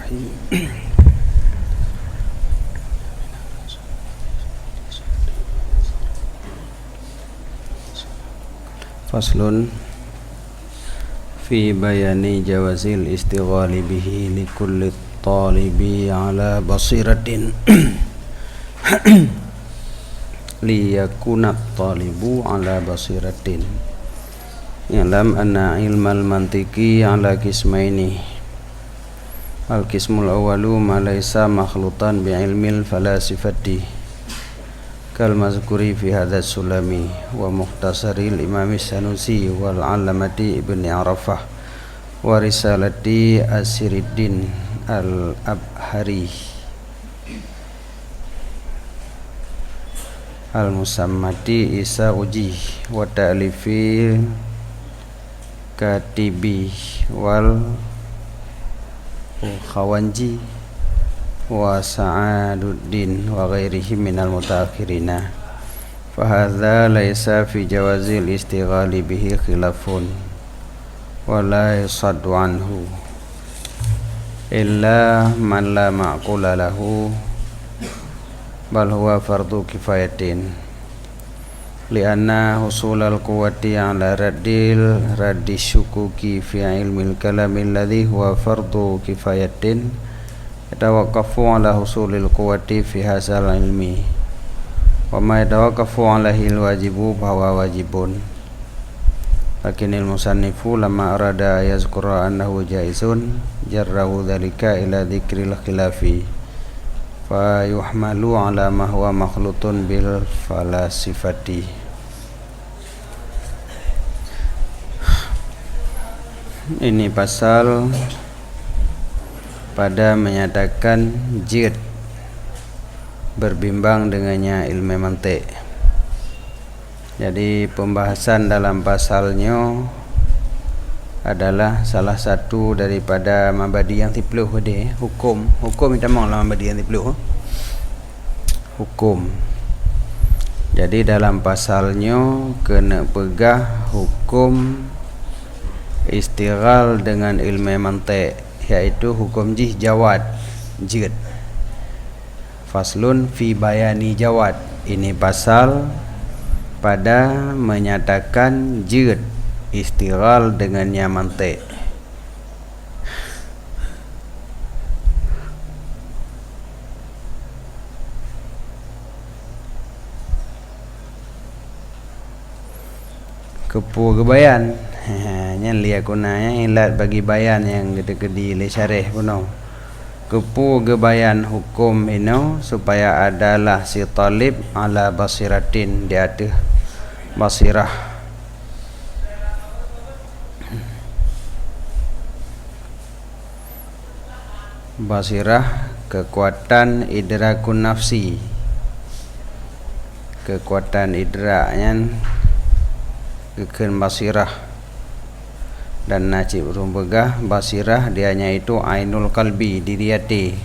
Bismillahirrahmanirrahim. Faslun fi bayani jawazil istighali bihi li kulli talibi ala basiratin liyakuna talibu ala basiratin. Ya'lam anna ilmal mantiki ala qismaini. Al-qismul awwalu ma laysa makhlutan bi ilmil falasifati kal mazkuri fi hadha sulami wa mukhtasaril imam Sanusi wal alamati ibni Arafah wa risalati Asiriddin al-Abhari al-musammati Isa Uji wa ta'lifi Katibi wal Khawanji wa Sa'aduddin wa ghairihi minal mutaakhirina. Fahadha laysa fi jawazil istighali bihi khilafun wa la yusaddu anhu illa man la ma'qula lahu bal huwa fardu kifayatin lianna husulal quwwati ala raddi syukuki fi ilmil kalami alladhi huwa fardu kifayatin yatawaqqafu ala husulil quwwati fi hadzal ilmi wa ma yatawaqqafu alaihi alwajibu bahwa wajibun. Lakinil musannifu lamma arada yazkura annahu jaizun jarrahu dhalika ila dzikril khilafi fa yuhmalu ala ma huwa makhlutun bil falasifati. Ini pasal pada menyatakan jid berbimbang dengannya ilmu mantik. Jadi pembahasan dalam pasalnya adalah salah satu daripada mabadi yang tipluh dia, hukum kita mau lah mabadi yang tipluh hukum. Jadi dalam pasalnya kena pegah hukum istighal dengan ilmu mantik, yaitu hukum jawad jid. Faslun fi bayani jawad, ini pasal pada menyatakan jid istighal dengannya mantik. Kepu kebayan yang lihat kunanya ilat bagi bayan yang gede-gede le syarih puno. Kepu gebayan hukum ini supaya adalah si talib ala basiratin, di atas basirah. Basirah kekuatan idrakun nafsi, kekuatan idraknya keken basirah. Dan najib rumbegah basirah dianya itu ainul qalbi, diri hati.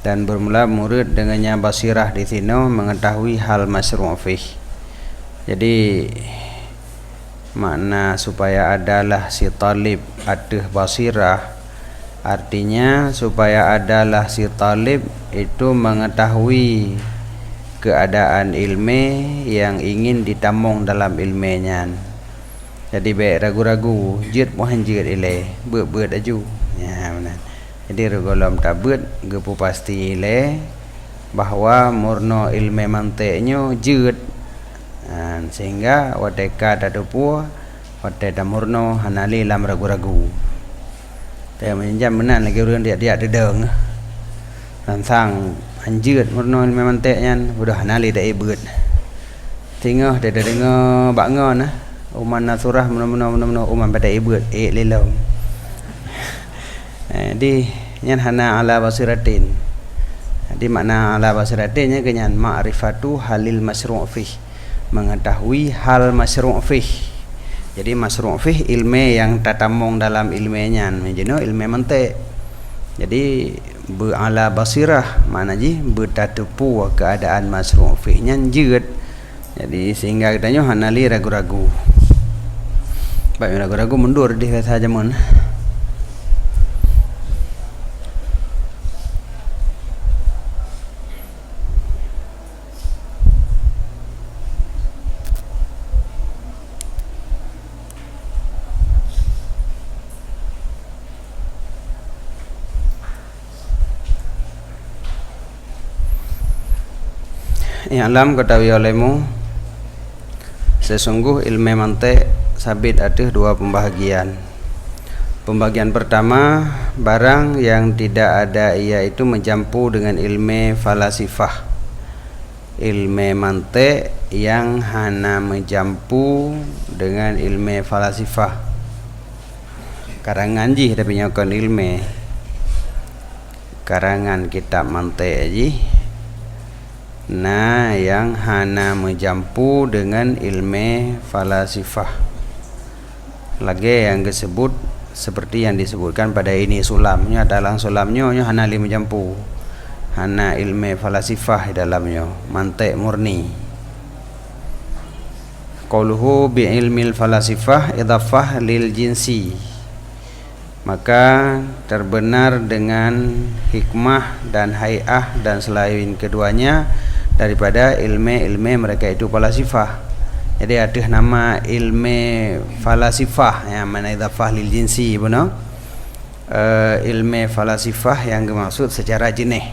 Dan bermula murid dengannya basirah di sini mengetahui hal masyru' fih. Jadi makna supaya adalah si talib aduh basirah, artinya supaya adalah si talib itu mengetahui keadaan ilmu yang ingin ditamung dalam ilmunya. Jadi baik ragu-ragu jid mohon jid ile beut aju ya benar. Jadi regulam tabut gepu pasti ile bahwa murno ilmu mantiknya jid, sehingga wateka tadapu wateka murno hanali lam ragu-ragu. Tapi menjam benar lagi orang dia dedeng langsang anjir murno ilmu mantiknya udah hanali dah beut. Tengah dia dengar bangun uman nasurah mena uman pada beut lelau. Di nyan hana ala basiratin. Di makna ala basiratin nya kenyan ma'rifatu halil masyru' fih, mengetahui hal masyru' fih. Jadi masyru' fih ilmu yang tatamung dalam ilmunya menjeno ilmu mantik. Jadi ala basirah mana ji bertatupu keadaan masyru' fihnya jid. Jadi sehingga katanya hanali ragu-ragu. Baik ragu-ragu mundur di kata jamun. I'lam ketahui olehmu, sesungguh ilmu mantik sabit ada dua pembahagian. Pembagian pertama, barang yang tidak ada iaitu mencampur dengan ilmu falasifah. Ilmu mantik yang hana mencampur dengan ilmu falasifah. Karangan ji tapi nyokon ilmu. Karangan kitab mantik ji. Nah, yang hana mencampur dengan ilmu falasifah. Lagi yang disebut seperti yang disebutkan pada ini sulamnya, dalam sulamnya hana li mencampur, hana ilmu falasifah di dalamnya, mantik murni. Qauluhu bi ilmil falasifah idhafah lil jinsi, maka terbenar dengan hikmah dan hay'ah dan selain keduanya daripada ilmu mereka itu falasifah. Jadi ada nama ilmu falasifah yang mana idhafah lil jinsi benar. Ilmu falasifah yang dimaksud secara jenis.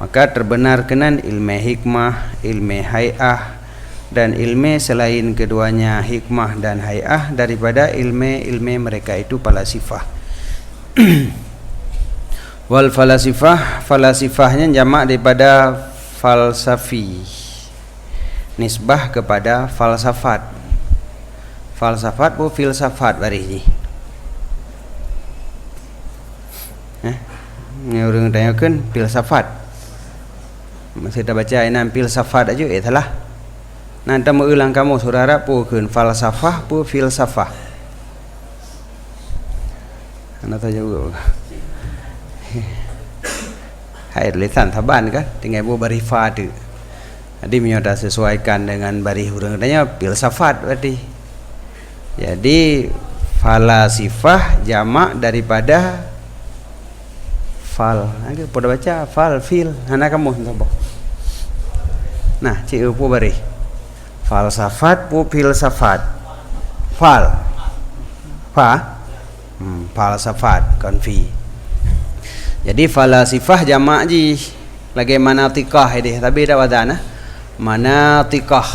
Maka terbenar kenan ilmu hikmah, ilmu hay'ah dan ilmu selain keduanya hikmah dan hay'ah daripada ilmu mereka itu falasifah. Wal falasifahnya jamak daripada falsafi, nisbah kepada falsafat. Falsafat bu filsafat baris ni. Ni orang tanyakan filsafat. Masih dah baca enam filsafat aja salah. Nanti mengulang kamu saudara pukun falsafah pu filsafah. Anda tahu juga. Hai lisan taban kan tinggal bu barifa tu. Jadi menyoda sesuaikan dengan bari huruf katanya filsafat berarti. Jadi falasifah jamak daripada fal. Ada pada baca fal fil. Hana kamu sabo. Nah, cik upu bari. Falsafat pu filsafat. Fal. Fa. Falsafat konfi. Jadi falasifah jamak ji. Lagi manatikah ini tapi dah wadah manatikah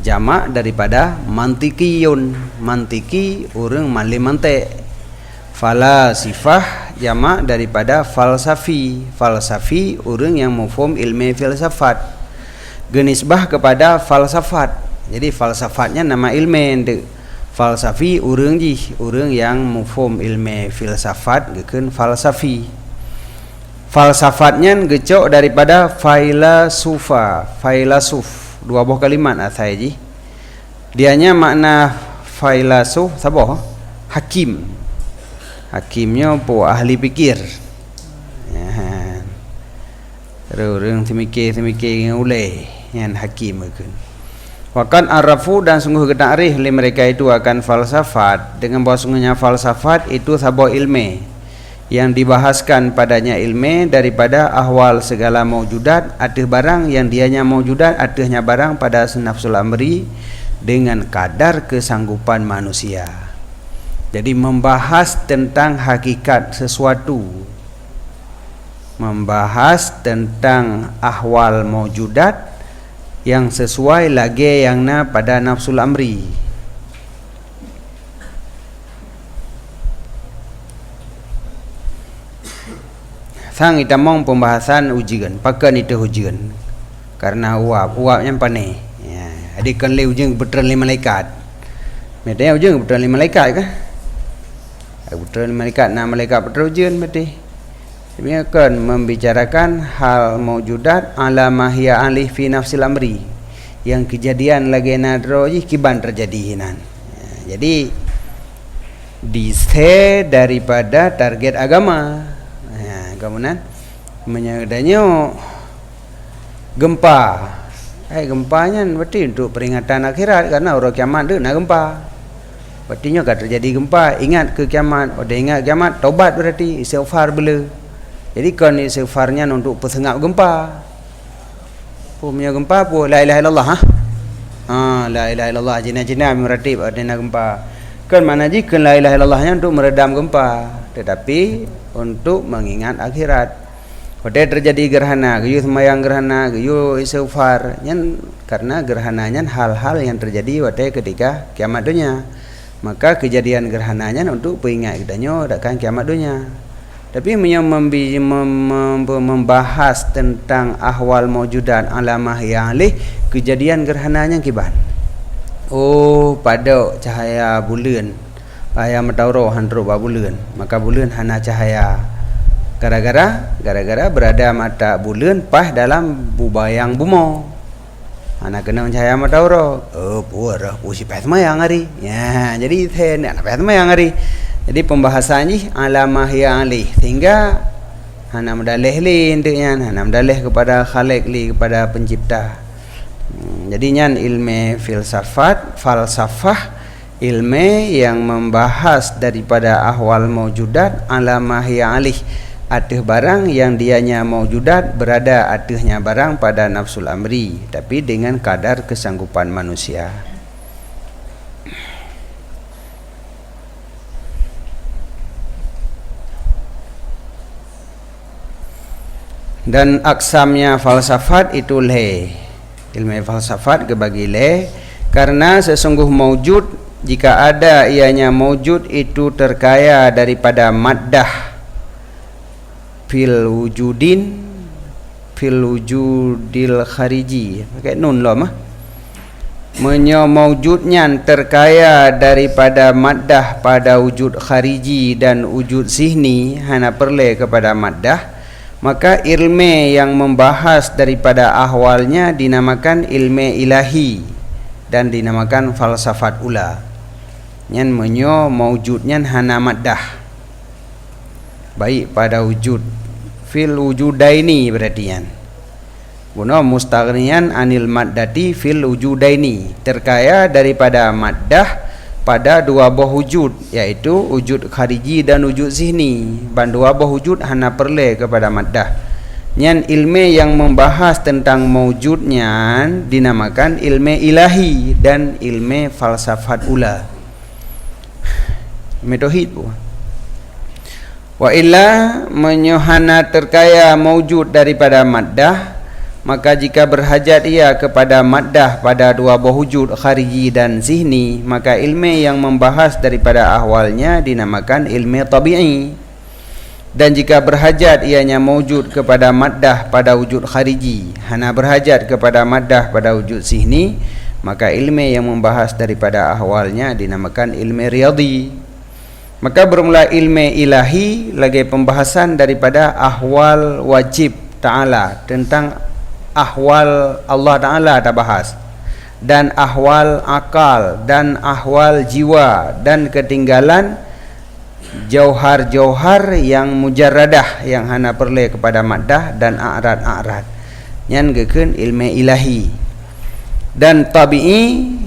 jamak daripada mantikiyun. Mantiki orang mali mantik. Falasifah jamak daripada falsafi. Falsafi orang yang mufhum ilmu filsafat, genisbah kepada falsafat. Jadi falsafatnya nama ilmu. Falsafi orang ji, orang yang mufhum ilmu filsafat gekeun falsafi. Falsafatnya gecok daripada failasufa, failasuf, dua buah kalimat asal ji. Dianya makna failasuf sabo? Hakim. Hakimnya po ahli fikir. Ya. Orang semikir uleh yang hakim gekeun. Wakan arafu dan sungguh ketarikh li mereka itu akan falsafat dengan bahawa sungguhnya falsafat itu sabo ilmu yang dibahaskan padanya ilmu daripada ahwal segala maujudat, ada barang yang dianya maujudat, adanya barang pada nafsul amri dengan kadar kesanggupan manusia. Jadi membahas tentang hakikat sesuatu, membahas tentang ahwal maujudat yang sesuai lagi yang pada nafsul amri. Sang kita mau pembahasan ujian, pakan itu ujian. Karena uapnya panih. Ya, adikan le ujian betul lima malaikat. Medaya ujian betul lima malaikat kan? Betul lima malaikat, nah malaikat betul ujian berarti. Dia akan membicarakan hal maujudat ala mahya alih fi nafsil amri, yang kejadian lagi nadro kiban terjadi hinan. Ya, jadi dise daripada target agama. Ya, kemudian menyadanya gempa. Gempanya berarti untuk peringatan akhirat karena orang kiamat tu nak gempa. Berarti nya akan terjadi gempa, ingat ke kiamat. Udah ingat kiamat, taubat berarti istighfar bela. Jadi kan istighfarnya untuk pesengap gempa. Punya gempa pun la ilaha illallah la ilaha illallah jina-jina meratib adanya gempa. Kan mana jika la ilaha illallahnya untuk meredam gempa, tetapi untuk mengingat akhirat. Pada terjadi gerhana, geyu semayang gerhana, geyu istighfar, nyan karena gerhananya hal-hal yang terjadi pada ketika kiamat dunia. Maka kejadian gerhananya untuk peringat kitanya akan kiamat dunia. Tapi membahas tentang ahwal maujudan alamah yang alih kejadian gerhananya kiban. Oh, pada cahaya bulan, cahaya matahari handro bulan, maka bulan hana cahaya. Gara-gara berada mata bulan pas dalam bubayang bumo. Anak kena cahaya matahari. Oh, puara pusi pas mayang hari. Ya, jadi the nak pas mayang hari. Jadi pembahasannya alamah yang alih sehingga hana mendalih li intinya, hana mendalih kepada Khalik li, kepada pencipta. Jadi nyan ilmu falsafah ilmu yang membahas daripada ahwal maujudat alamah yang alih atih barang yang dianya maujudat berada atihnya barang pada nafsul amri tapi dengan kadar kesanggupan manusia. Dan aksamnya falsafat itu le, ilmu falsafat kebagi le, karena sesungguh maujud jika ada ianya maujud itu terkaya daripada maddah fil wujudil khariji, pakai nun lah mah. Menyo maujudnya terkaya daripada maddah pada wujud khariji dan wujud zihni hana perle kepada maddah, maka ilmu yang membahas daripada ahwalnya dinamakan ilmu ilahi dan dinamakan falsafat ula. Nyan menyo maujudnya hana maddah baik pada wujud fil wujudaini berarti yan guna mustaghniyan anil maddati fil wujudaini, terkaya daripada maddah pada dua buah wujud, yaitu wujud khariji dan wujud zihni. Dan dua buah wujud hana perle kepada maddah. Nyan ilmu yang membahas tentang maujudnya dinamakan ilmu ilahi dan ilmu falsafat ula, metohid bu. Wa illa menyohana terkaya maujud daripada maddah, maka jika berhajat ia kepada maddah pada dua buah wujud khariji dan zihni, maka ilmu yang membahas daripada ahwalnya dinamakan ilmu tabi'i. Dan jika berhajat ianya maujud kepada maddah pada wujud khariji, hana berhajat kepada maddah pada wujud zihni, maka ilmu yang membahas daripada ahwalnya dinamakan ilmu riyadhi. Maka bermula ilmu ilahi lagi pembahasan daripada ahwal wajib ta'ala, tentang ahwal Allah Ta'ala dah bahas, dan ahwal akal dan ahwal jiwa, dan ketinggalan jauhar-jauhar yang mujarradah yang hana perle kepada maddah dan a'rad-a'rad. Nyan gekeun ilmu ilahi. Dan tabi'i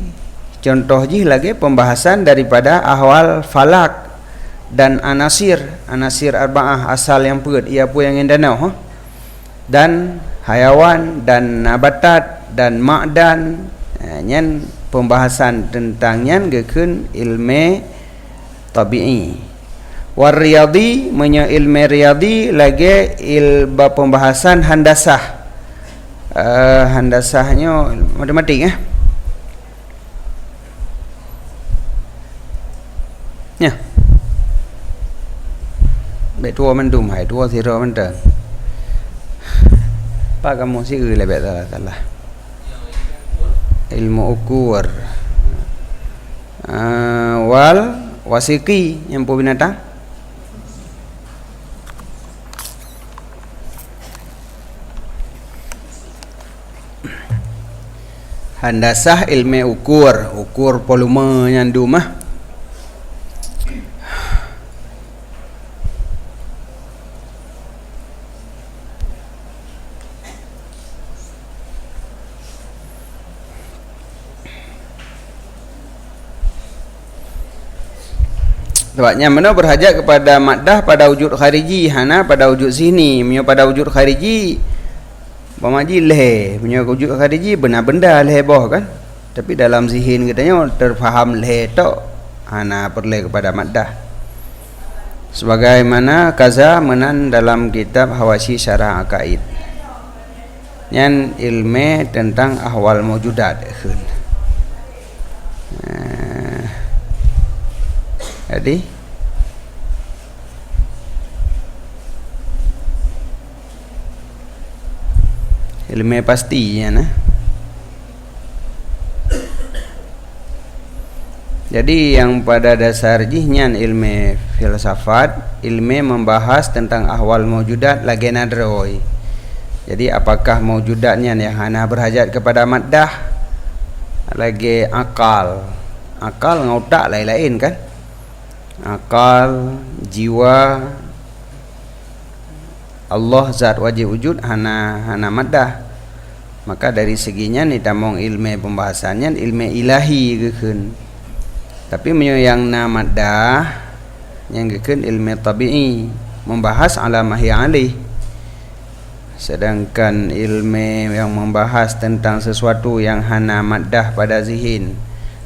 contoh jih lagi pembahasan daripada ahwal falak dan anasir arba'ah asal yang peut ia pun yang danau dan hayawan dan nabatat dan ma'dan. Nyan pembahasan tentang nyan gekeun ilmu tabi'i. War riyadi menyo ilmu riyadi lagi ilba pembahasan handasah. Handasahnya matematik ya. Baik tua mendum hai tua sira mendang. Pak kamu sih lebih salah. Ilmu ukur wal wasiki yang pu binatang. Handasah ilmu ukur volume nyandu mah. Sebabnya mana berhajat kepada maddah pada wujud khariji, hana pada wujud sini. Punya pada wujud khariji pemaji leh, punya wujud khariji benda-benda leh boh kan. Tapi dalam zihin katanya terfaham leh tok, hana perle kepada maddah. sebagaimana kaza menan dalam kitab Hawashi Syarah Aqaid nyan ilmu tentang ahwal mawjudat jadi ilmu pasti ya nah. Jadi yang pada dasar jihnya ilmu filsafat, ilmu membahas tentang ahwal mawjudat lagi nadroi. Jadi apakah mawjudatnya yang hana berhajat kepada maddah, lagi akal. Akal ngotak lain-lain kan? Akal, jiwa, Allah zat wajib wujud hana maddah. Maka dari seginya ni tamong ilmu pembahasannya ilmu ilahi gekeun. Tapi yang nama dah yang gekeun ilmu tabi'i membahas alam mahi alih. Sedangkan ilmu yang membahas tentang sesuatu yang hana maddah pada zihin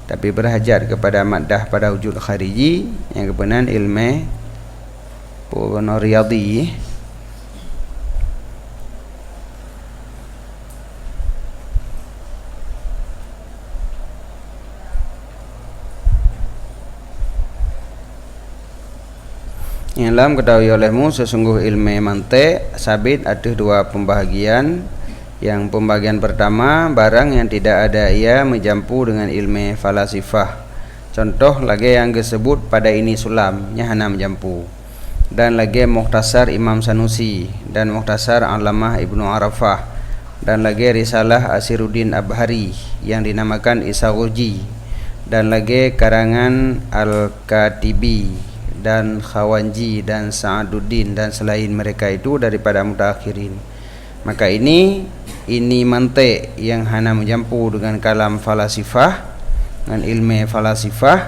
tapi berhajat kepada maddah pada wujud khariji yang kebenaran ilmu purna riyadhi. Yang dalam ketahui olehmu sesungguh ilmu mantik sabit ada dua pembahagian. Yang pembahagian pertama barang yang tidak ada ia menjampu dengan ilmu falasifah. Contoh lagi yang disebut pada ini sulam nyahana menjampu. Dan lagi Mukhtasar Imam Sanusi dan Mukhtasar Alamah Ibnu Arafah dan lagi Risalah Asiruddin Abhari yang dinamakan Isaruji dan lagi karangan Al-Katibi dan Khawanji dan Sa'aduddin dan selain mereka itu daripada mutakhirin. Maka ini mantik yang hana menjampu dengan kalam falasifah, dengan ilmu falasifah,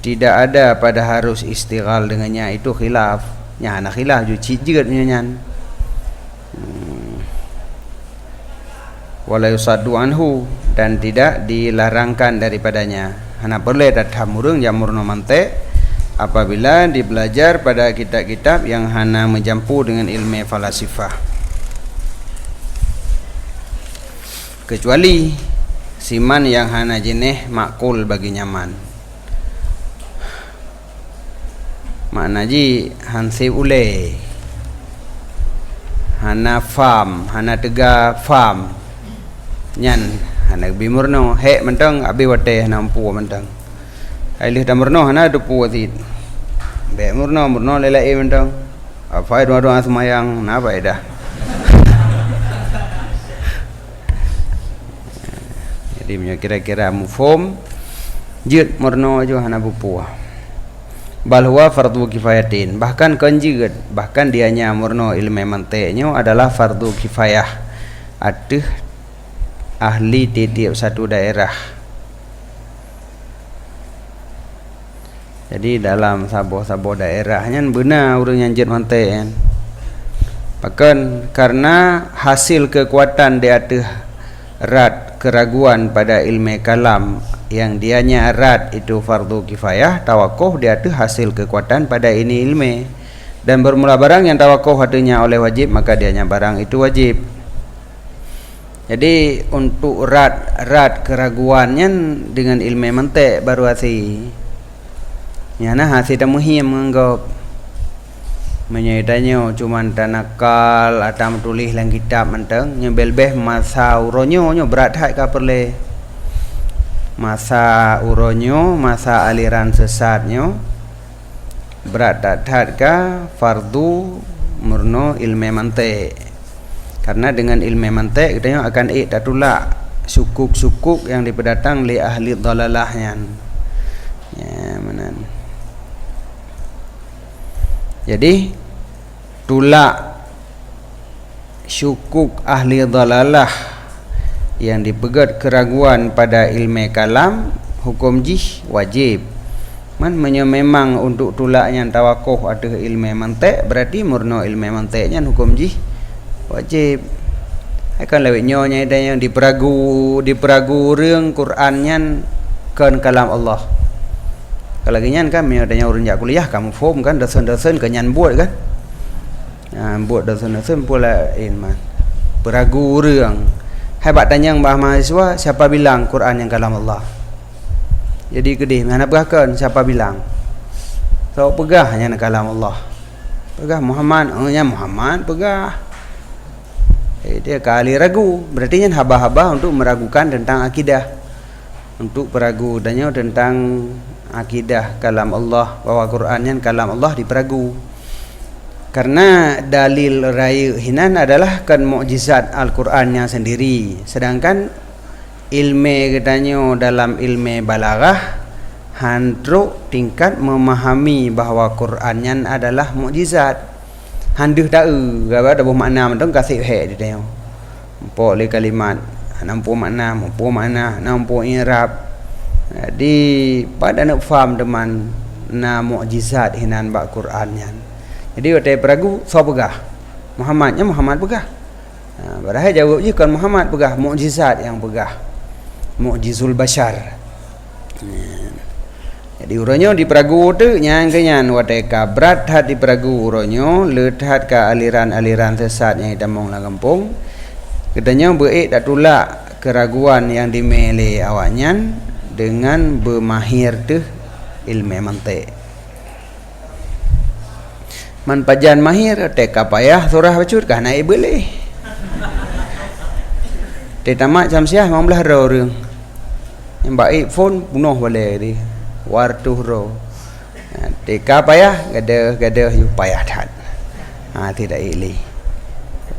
tidak ada pada harus istighal dengannya, itu khilaf. Nya hana khilaf juci jigat nyanyan. Wala yusaddu anhu dan tidak dilarangkan daripadanya. Hana boleh datang murung jamurno mantek apabila dibelajar pada kitab-kitab yang hana menjampu dengan ilmu falasifah. Kecuali siman yang hana jenih makul bagi nyaman. Makna ji hansi ule. Hana faham, hana tega faham. Nyan hana bimurno he mentang abi wate hana ampu mentang ailih damurno hana dupu atit be murno lelai mentang apa itu doa semayang napa dah jadi punya kira-kira mufhum jid murno aja hana bupu balwa fardu kifayatin bahkan konjiget bahkan dianya murno ilmu manteknya adalah fardu kifayah aduh ahli tiap satu daerah. Jadi dalam sabo-sabo daerahnya benar urang yang jid mantek kan. Bahkan karena hasil kekuatan di atas rad keraguan pada ilmu kalam yang dianya rad itu fardu kifayah, tawakuh di atas hasil kekuatan pada ini ilmu. Dan bermula barang yang tawakuh hatinya oleh wajib maka dianya barang itu wajib. Jadi untuk rad keraguannya dengan ilmu mantik baru hati. Yana hati tamuhi menganggap menyaitanya cuman tanakal atau tulis dalam kitab mentang nyebelbeh masa uronyo nyo berat hak ka perle. Masa uronyo, masa aliran sesatnya berat tak ka fardu murno ilmu mantik. Karena dengan ilmu mantik kita akan iktatulak sukuk-sukuk yang dipendatang li ahli dhalalahnya. Ya, mana? Jadi tulak sukuk ahli dhalalah yang dipegat keraguan pada ilmu kalam hukum jih wajib. Memang untuk tulaknya tawakuh ada ilmu mantik berarti murno ilmu mantiknya hukum jih wajib. Akan lewat nyonya yang diperagu ring Qurannya kan kalam Allah. kalau genyan kan me adanya urang jak kuliah kamu form kan dosen-dosen kenyan buat kan. Buat dosen-dosen pula man. Beragu urang. Hai bak tanya bah mahasiswa siapa bilang Quran yang kalam Allah. Jadi kedih mana berahkan siapa bilang. So pegah yang kalam Allah. Pegah Muhammad, nya Muhammad pegah. Dia kali ragu, berarti kan haba-haba untuk meragukan tentang akidah, untuk peragu dannya tentang akidah kalam Allah, bahwa Quran yang kalam Allah diperagu. Karena dalil raya hinan adalah kan mukjizat Al-Qurannya sendiri, sedangkan ilmu katanya dalam ilmu balaghah handruk tingkat memahami bahwa Qurannya adalah mukjizat. Handuh tahu apa dah makna mentong kasih he dia. Empok le kalimat, nampu makna, nampu i'rab. Jadi pada nak faham teman na mukjizat hinan bak Qurannya. Jadi watai peragu so pegah. Muhammadnya Muhammad pegah. Padahal jawab je kan Muhammad pegah, mukjizat yang pegah. Mukjizul bashar. Jadi uronyo di peragu tu nyang kenyan watai ka berat hat di peragu uronyo lehat ka aliran-aliran sesat yang damong lang kampung. Kedanya beik tak tulak keraguan yang dimele awaknya dengan bermahir tu ilmu mantik. Man pajan mahir teka payah surah bacut kah naik boleh. Tamat jam siah 15 orang. Yang baik phone bunuh boleh di. Wartuh ro. Teka payah gada you payah dat. Tidak ili.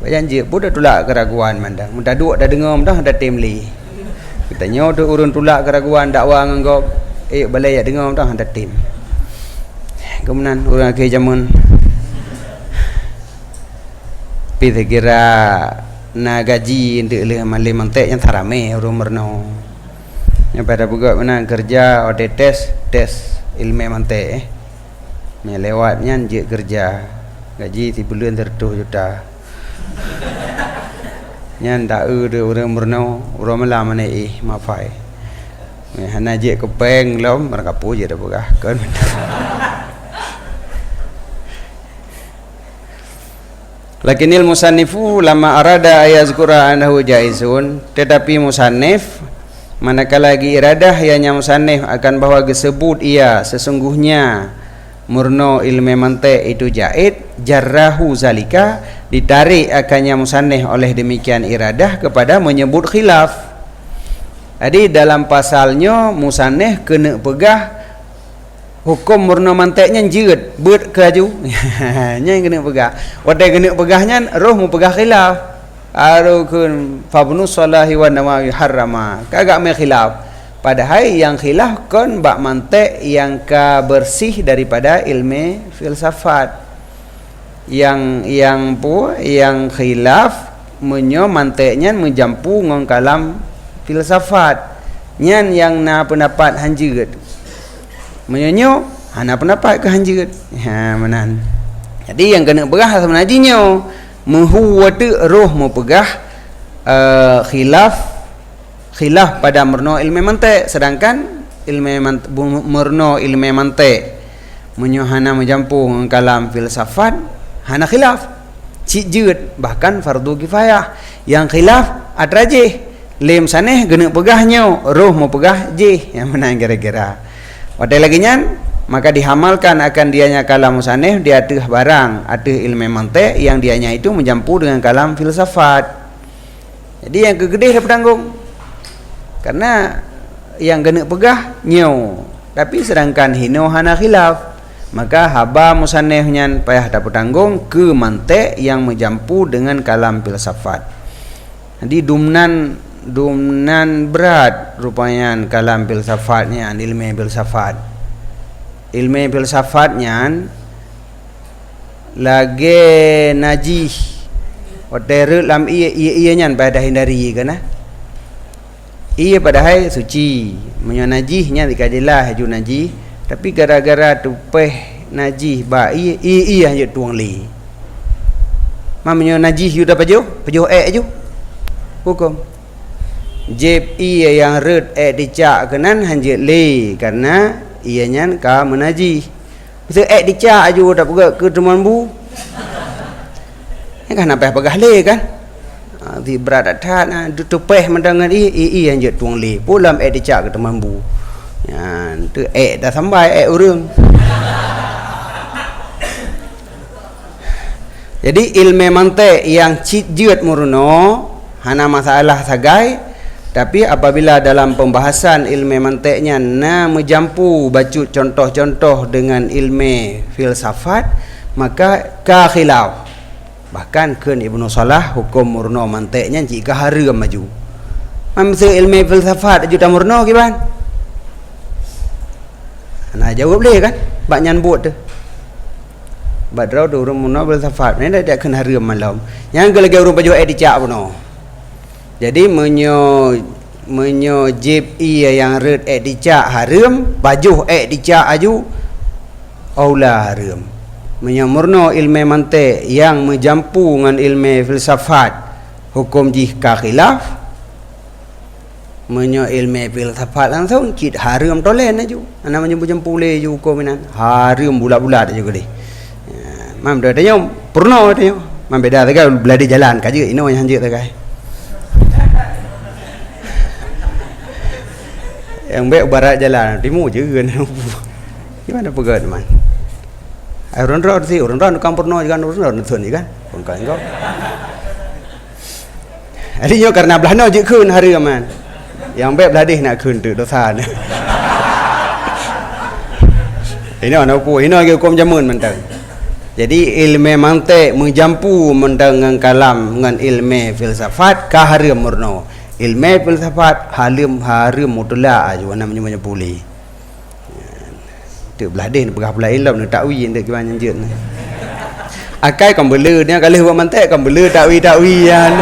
Janji budak tulak keraguan mandang. Mudah duk dah dengar dah dah timli. Katanya tu urun tulak keraguan dakwah nganggap balai ya dengar dah dah tim. Kemudian orang ke zaman pi kira na gaji untuk le malai mantek yang tarame urun merno. Yang pada buka mana kerja ada tes ilmu mantek melewatnya je kerja gaji 3 bulan 100 juta nyan tak ada orang merno orang malam mana mafai hana je kepeng lom mereka pu je dah buka kan. Lakinil musannifu lama arada ayazkura annahu jaizun, tetapi musannif manakala lagi iradah ianya musannif akan bahawa disebut ia sesungguhnya murno ilmu mantik itu jaiz, jarrahu zalika ditarik akannya musannif oleh demikian iradah kepada menyebut khilaf. Jadi dalam pasalnya musannif kena pegah hukum murno mantiknya jeut beut kelaju. Nya kena pegah. Wadai kena pegahnya roh mu pegah khilaf. Arukun fabnu salahi wa namawi harrama kagak mai khilaf. Padahal yang khilaf kon bak mantik yang ka bersih daripada ilmu filsafat. Yang khilaf menyo mantiknya menjampu ngong kalam filsafat. Nyan yang na pendapat hanjeut. Menyonyo hana pendapat ke hanjeut. Menan. Jadi yang kena pegah sebenarnya menghuwatu roh mempegah khilaf pada murno ilmu mantik, sedangkan murno ilmu mantik menyohana menjampu kalam filsafat hana khilaf cik jeut bahkan fardu kifayah. Yang khilaf adrajih lem saneh gena pegahnya roh mempegah je yang menang kira-kira wadai lagi nyan maka dihamalkan akan dianya kalam musannif dia atih barang atih ilmu mantik yang dianya itu menjampu dengan kalam filsafat. Jadi yang kegedeh dapat tanggung karena yang kena pegah nyo tapi sedangkan hino hana khilaf maka haba musannifnya payah dapat tanggung ke mantik yang menjampu dengan kalam filsafat. Jadi dumnan berat rupanya kalam filsafatnya ilmu filsafat. Ilmu filsafatnya lagi najih water lam ia nyan pada hindari kana ia padahal suci menyo najihnya dikadilah haju najih tapi gara-gara tupeh najih ba ia je tuang li menyo najih yu dapat pejo ju hukum jeb ia yang red dicak kenan hanjit li karena ianya ka menaji bisa dicak aju tak pegak ke teman bu kan apa pegah le kan di berat atat tu tupeh mendangan yang je tuang le pulam dicak ke teman bu ya tu dah sampai urang. Jadi ilmu mantik yang jiut murno hana masalah sagai, tapi apabila dalam pembahasan ilmu mantiknya menjampu bacut contoh-contoh dengan ilmu filsafat, maka ka khilaf. Bahkan kun Ibnu Salah hukum murno mantiknya jika haram maju. Mamse ilmu filsafat juta murno kiban. Nah jawab boleh kan? Banyak buat tu. Badrau do urang murno filsafat ni dah kena haram malam. Yang lagi urang baju dicak puno. Jadi menyojib ia yang red dicak haram, baju dicak aju aula haram. Menyamurno ilmu mantik yang menjampu dengan ilmu filsafat hukum jika khilaf. Menyo ilmu filsafat langsung kit haram tolen aju. Ana menjampu le ju hukum nan haram bulat-bulat aju gede. Mam dah tanya purno tanya. Mam beda tak beladi jalan kaje ino yang hanjit tak. Yang baik barat jalan timu je kan. Gimana pegat man. Orang-orang si orang-orang kampung purno kan orang-orang thun kan. Pengkan kau. Adinyo karena belano je kun hari man. Yang baik beladi nak kun tu dosa ni. Ini ana pu, ini lagi hukum jamun mentang. Jadi ilmu mantik menjampu mendengang kalam dengan ilmu filsafat ka haram murno. Ilmu filsafat haram mutlak aju namanya boleh. Tu beladih pegah pula ilmu ni takwi ndak kiban jenjut ni. Akai kan bela ni kalau buat mantik kan bela takwi-takwian.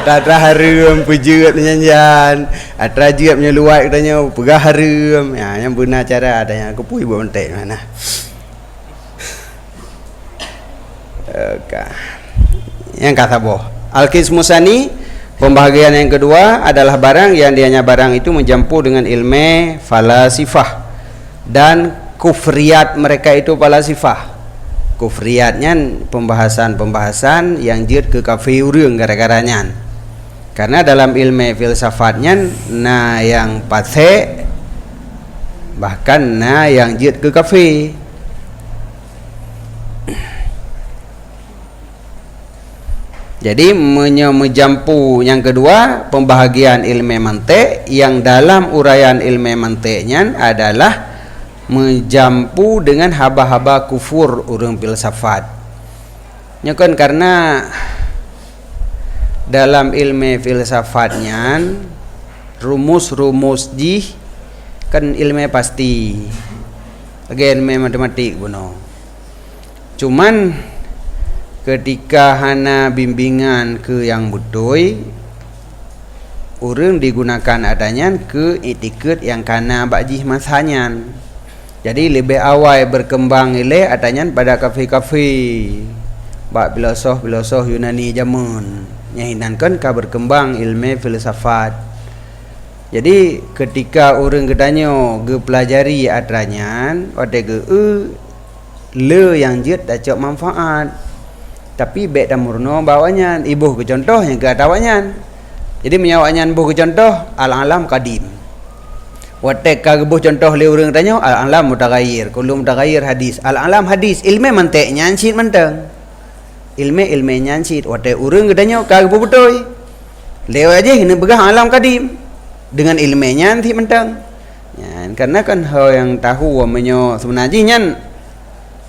Tak haram pejut nyanyian. Atra jiat punya luat katanya pegah haram. Ya yang benar cara ada yang kepui buat mantik mana. Yang kata boh al-qismu tsani, pembahagian yang kedua adalah barang yang dianya barang itu menjampu dengan ilmu falasifah dan kufriyat mereka itu falasifah. Kufriyatnya pembahasan-pembahasan yang jid ke kafir urang gara-garanya. Karena dalam ilmu filsafatnya yang pathe bahkan yang jid ke kafir. Jadi menjampu yang kedua pembahagian ilmu mantik yang dalam uraian ilmu mantiknya adalah menjampu dengan haba-haba kufur urang filsafat. Nyakon karena dalam ilmu filsafatnya rumus-rumus kan ilmu pasti. Lagi ilmu matematik buno. Cuman ketika hana bimbingan ke yang betul, orang digunakan adanya ke etiket yang kana bakjih masanya. Jadi lebih awal berkembang ile adanya pada kafe-kafe bak filosof Yunani zaman nyahinan kan ka berkembang ilmu filsafat. Jadi ketika orang gedanyo ge pelajari adanya ode ge le yang jid dak cok manfaat. Tapi baik dan murno bawanya ibuh ke contoh yang ke atawanya. Jadi menyawanya ibuh ke contoh al-alam qadim. Watek ka ibuh contoh le urang tanya al-alam mutaghayyir, kullu mutaghayyir hadis. Al-alam hadis ilmu mantiknya cit mentang. Ilmu nyancit watek urang katanya ka ibuh betul. Leo aja ini begah alam qadim dengan ilmunya nanti mentang. Ya, karena kan hal yang tahu menyo sebenarnya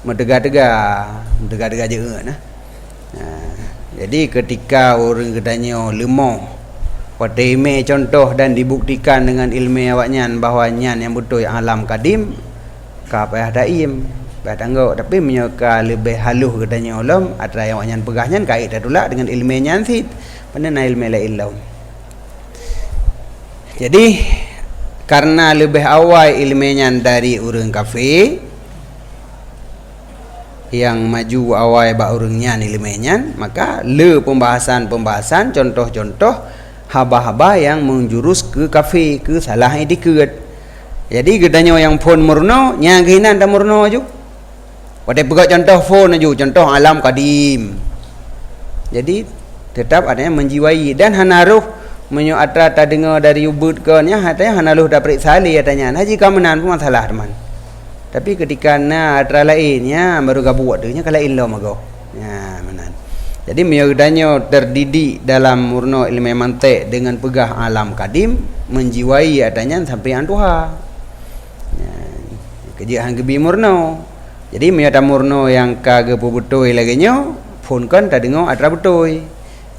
merdega-dega je nah. Jadi ketika orang katanya lemah pada ilmu contoh dan dibuktikan dengan ilmu awaknya bahawa yang betul alam kadim ka payah daim payah tanggap tapi menyaka lebih halus katanya ulam ada yang awaknya pegahnya kait adalah dengan ilmu nyansit pandai ilmu la ilmu. Jadi karena lebih awal ilmunya dari orang kafir yang maju awal bak urangnya ilmunya, maka pembahasan contoh-contoh haba-haba yang menjurus ke kafir, ke salah etiket. Jadi gedanya yang phone murno nya ginan dah murno ju. Pada pegang contoh phone ju, contoh alam kadim. Jadi tetap adanya menjiwai dan hanaruh menyo atra ta dengar dari ubud ke nya hatanya hanaluh dah periksa ali katanya. Haji kamenan pun masalah teman. Tapi ketika na atra lainnya baru gabuat dia kala ilmu mago. Ya menan. Jadi meyodanyo terdidik dalam murno ilmu mantik dengan pegah alam kadim menjiwai adanya sampai antuha. Ya, kerja hang gebi murno. Jadi meyoda murno yang kage pubutoi lagi nyo phone kan tak dengar atra butoi.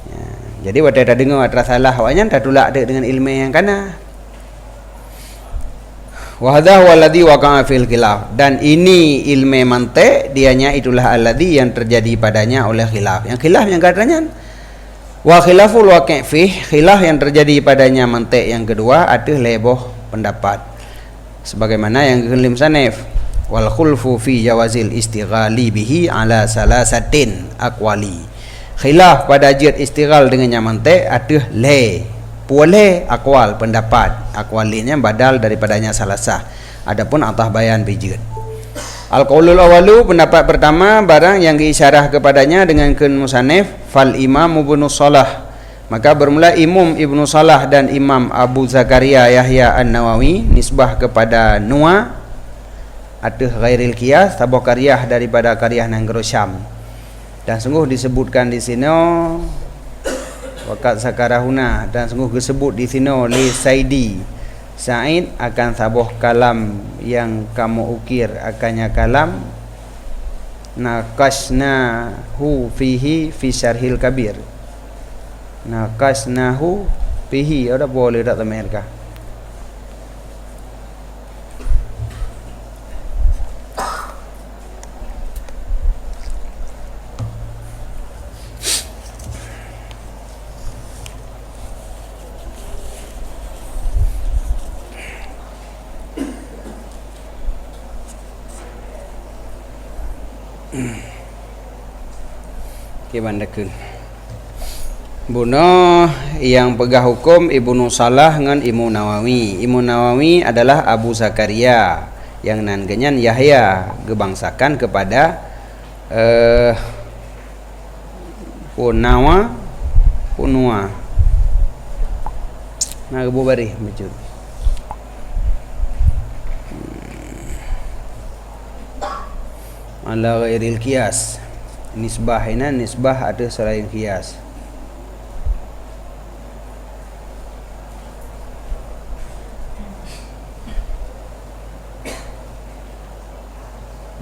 Ya, jadi wada tak dengar atra salah awaknya tak tulak dengan ilmu yang kana. Wa hadha huwa alladhi waqa'a fil khilaf, dan ini ilmu mantik dianya itulah alladhi yang terjadi padanya oleh khilaf. Yang khilaf yang katanya wa khilaful waqi' fih, khilaf yang terjadi padanya mantik yang kedua atuh leboh pendapat sebagaimana yang kelim sanif wal khulfu fi jawazil istighali bihi ala salasatin aqwali. Khilaf pada jid istighal dengan yang mantik atuh boleh akwal pendapat akwalinya badal daripadanya salasah. Adapun atah bayan bijid. Al-qaulul awalu pendapat pertama barang yang diisyarah kepadanya dengan kun musannif fal imam ibnu Salah, maka bermula Imam Ibnu Salah dan Imam Abu Zakaria Yahya An-Nawawi nisbah kepada Nuwa atuh ghairil qiyas tabuh karyah daripada karyah Nanggro Syam. Dan sungguh disebutkan di sini wakat sakarahuna, dan sungguh disebut di sini li Saidi Said akan sabuh kalam yang kamu ukir akannya kalam nakasnahu fihi fi syarhil kabir. Nakasnahu fihi ada boleh tak temerkah? Bandakeun buno yang pegah hukum Ibnu Salah dengan Imam Nawawi. Imam Nawawi adalah Abu Zakaria yang nangenyan Yahya gebangsakan kepada Punua nah gebu bari mecut ala ghairil qiyas. Nisbah ini nisbah ada selain qiyas.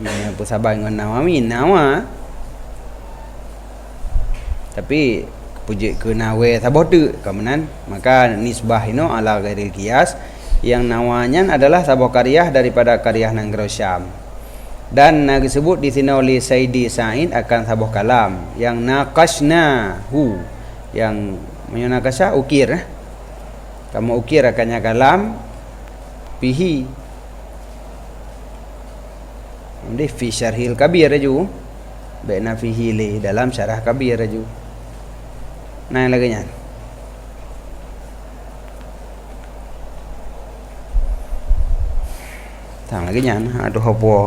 Apa sabar dengan Nawawi Nawa, tapi puji ke nawe sabar tu kemenan, maka nisbah ini ala ghairil qiyas yang nawanya adalah sabar karyah daripada karyah Nanggro Syam. Dan disebut di sini oleh Saidi Said akan sabuh kalam yang nakasnahu, yang menakasha ukir kamu ukir akannya kalam fihi di fi syarhil kabir aju baina fihi li dalam syarah kabir aju. Nah lagi nya tang lagi nya aduh apa.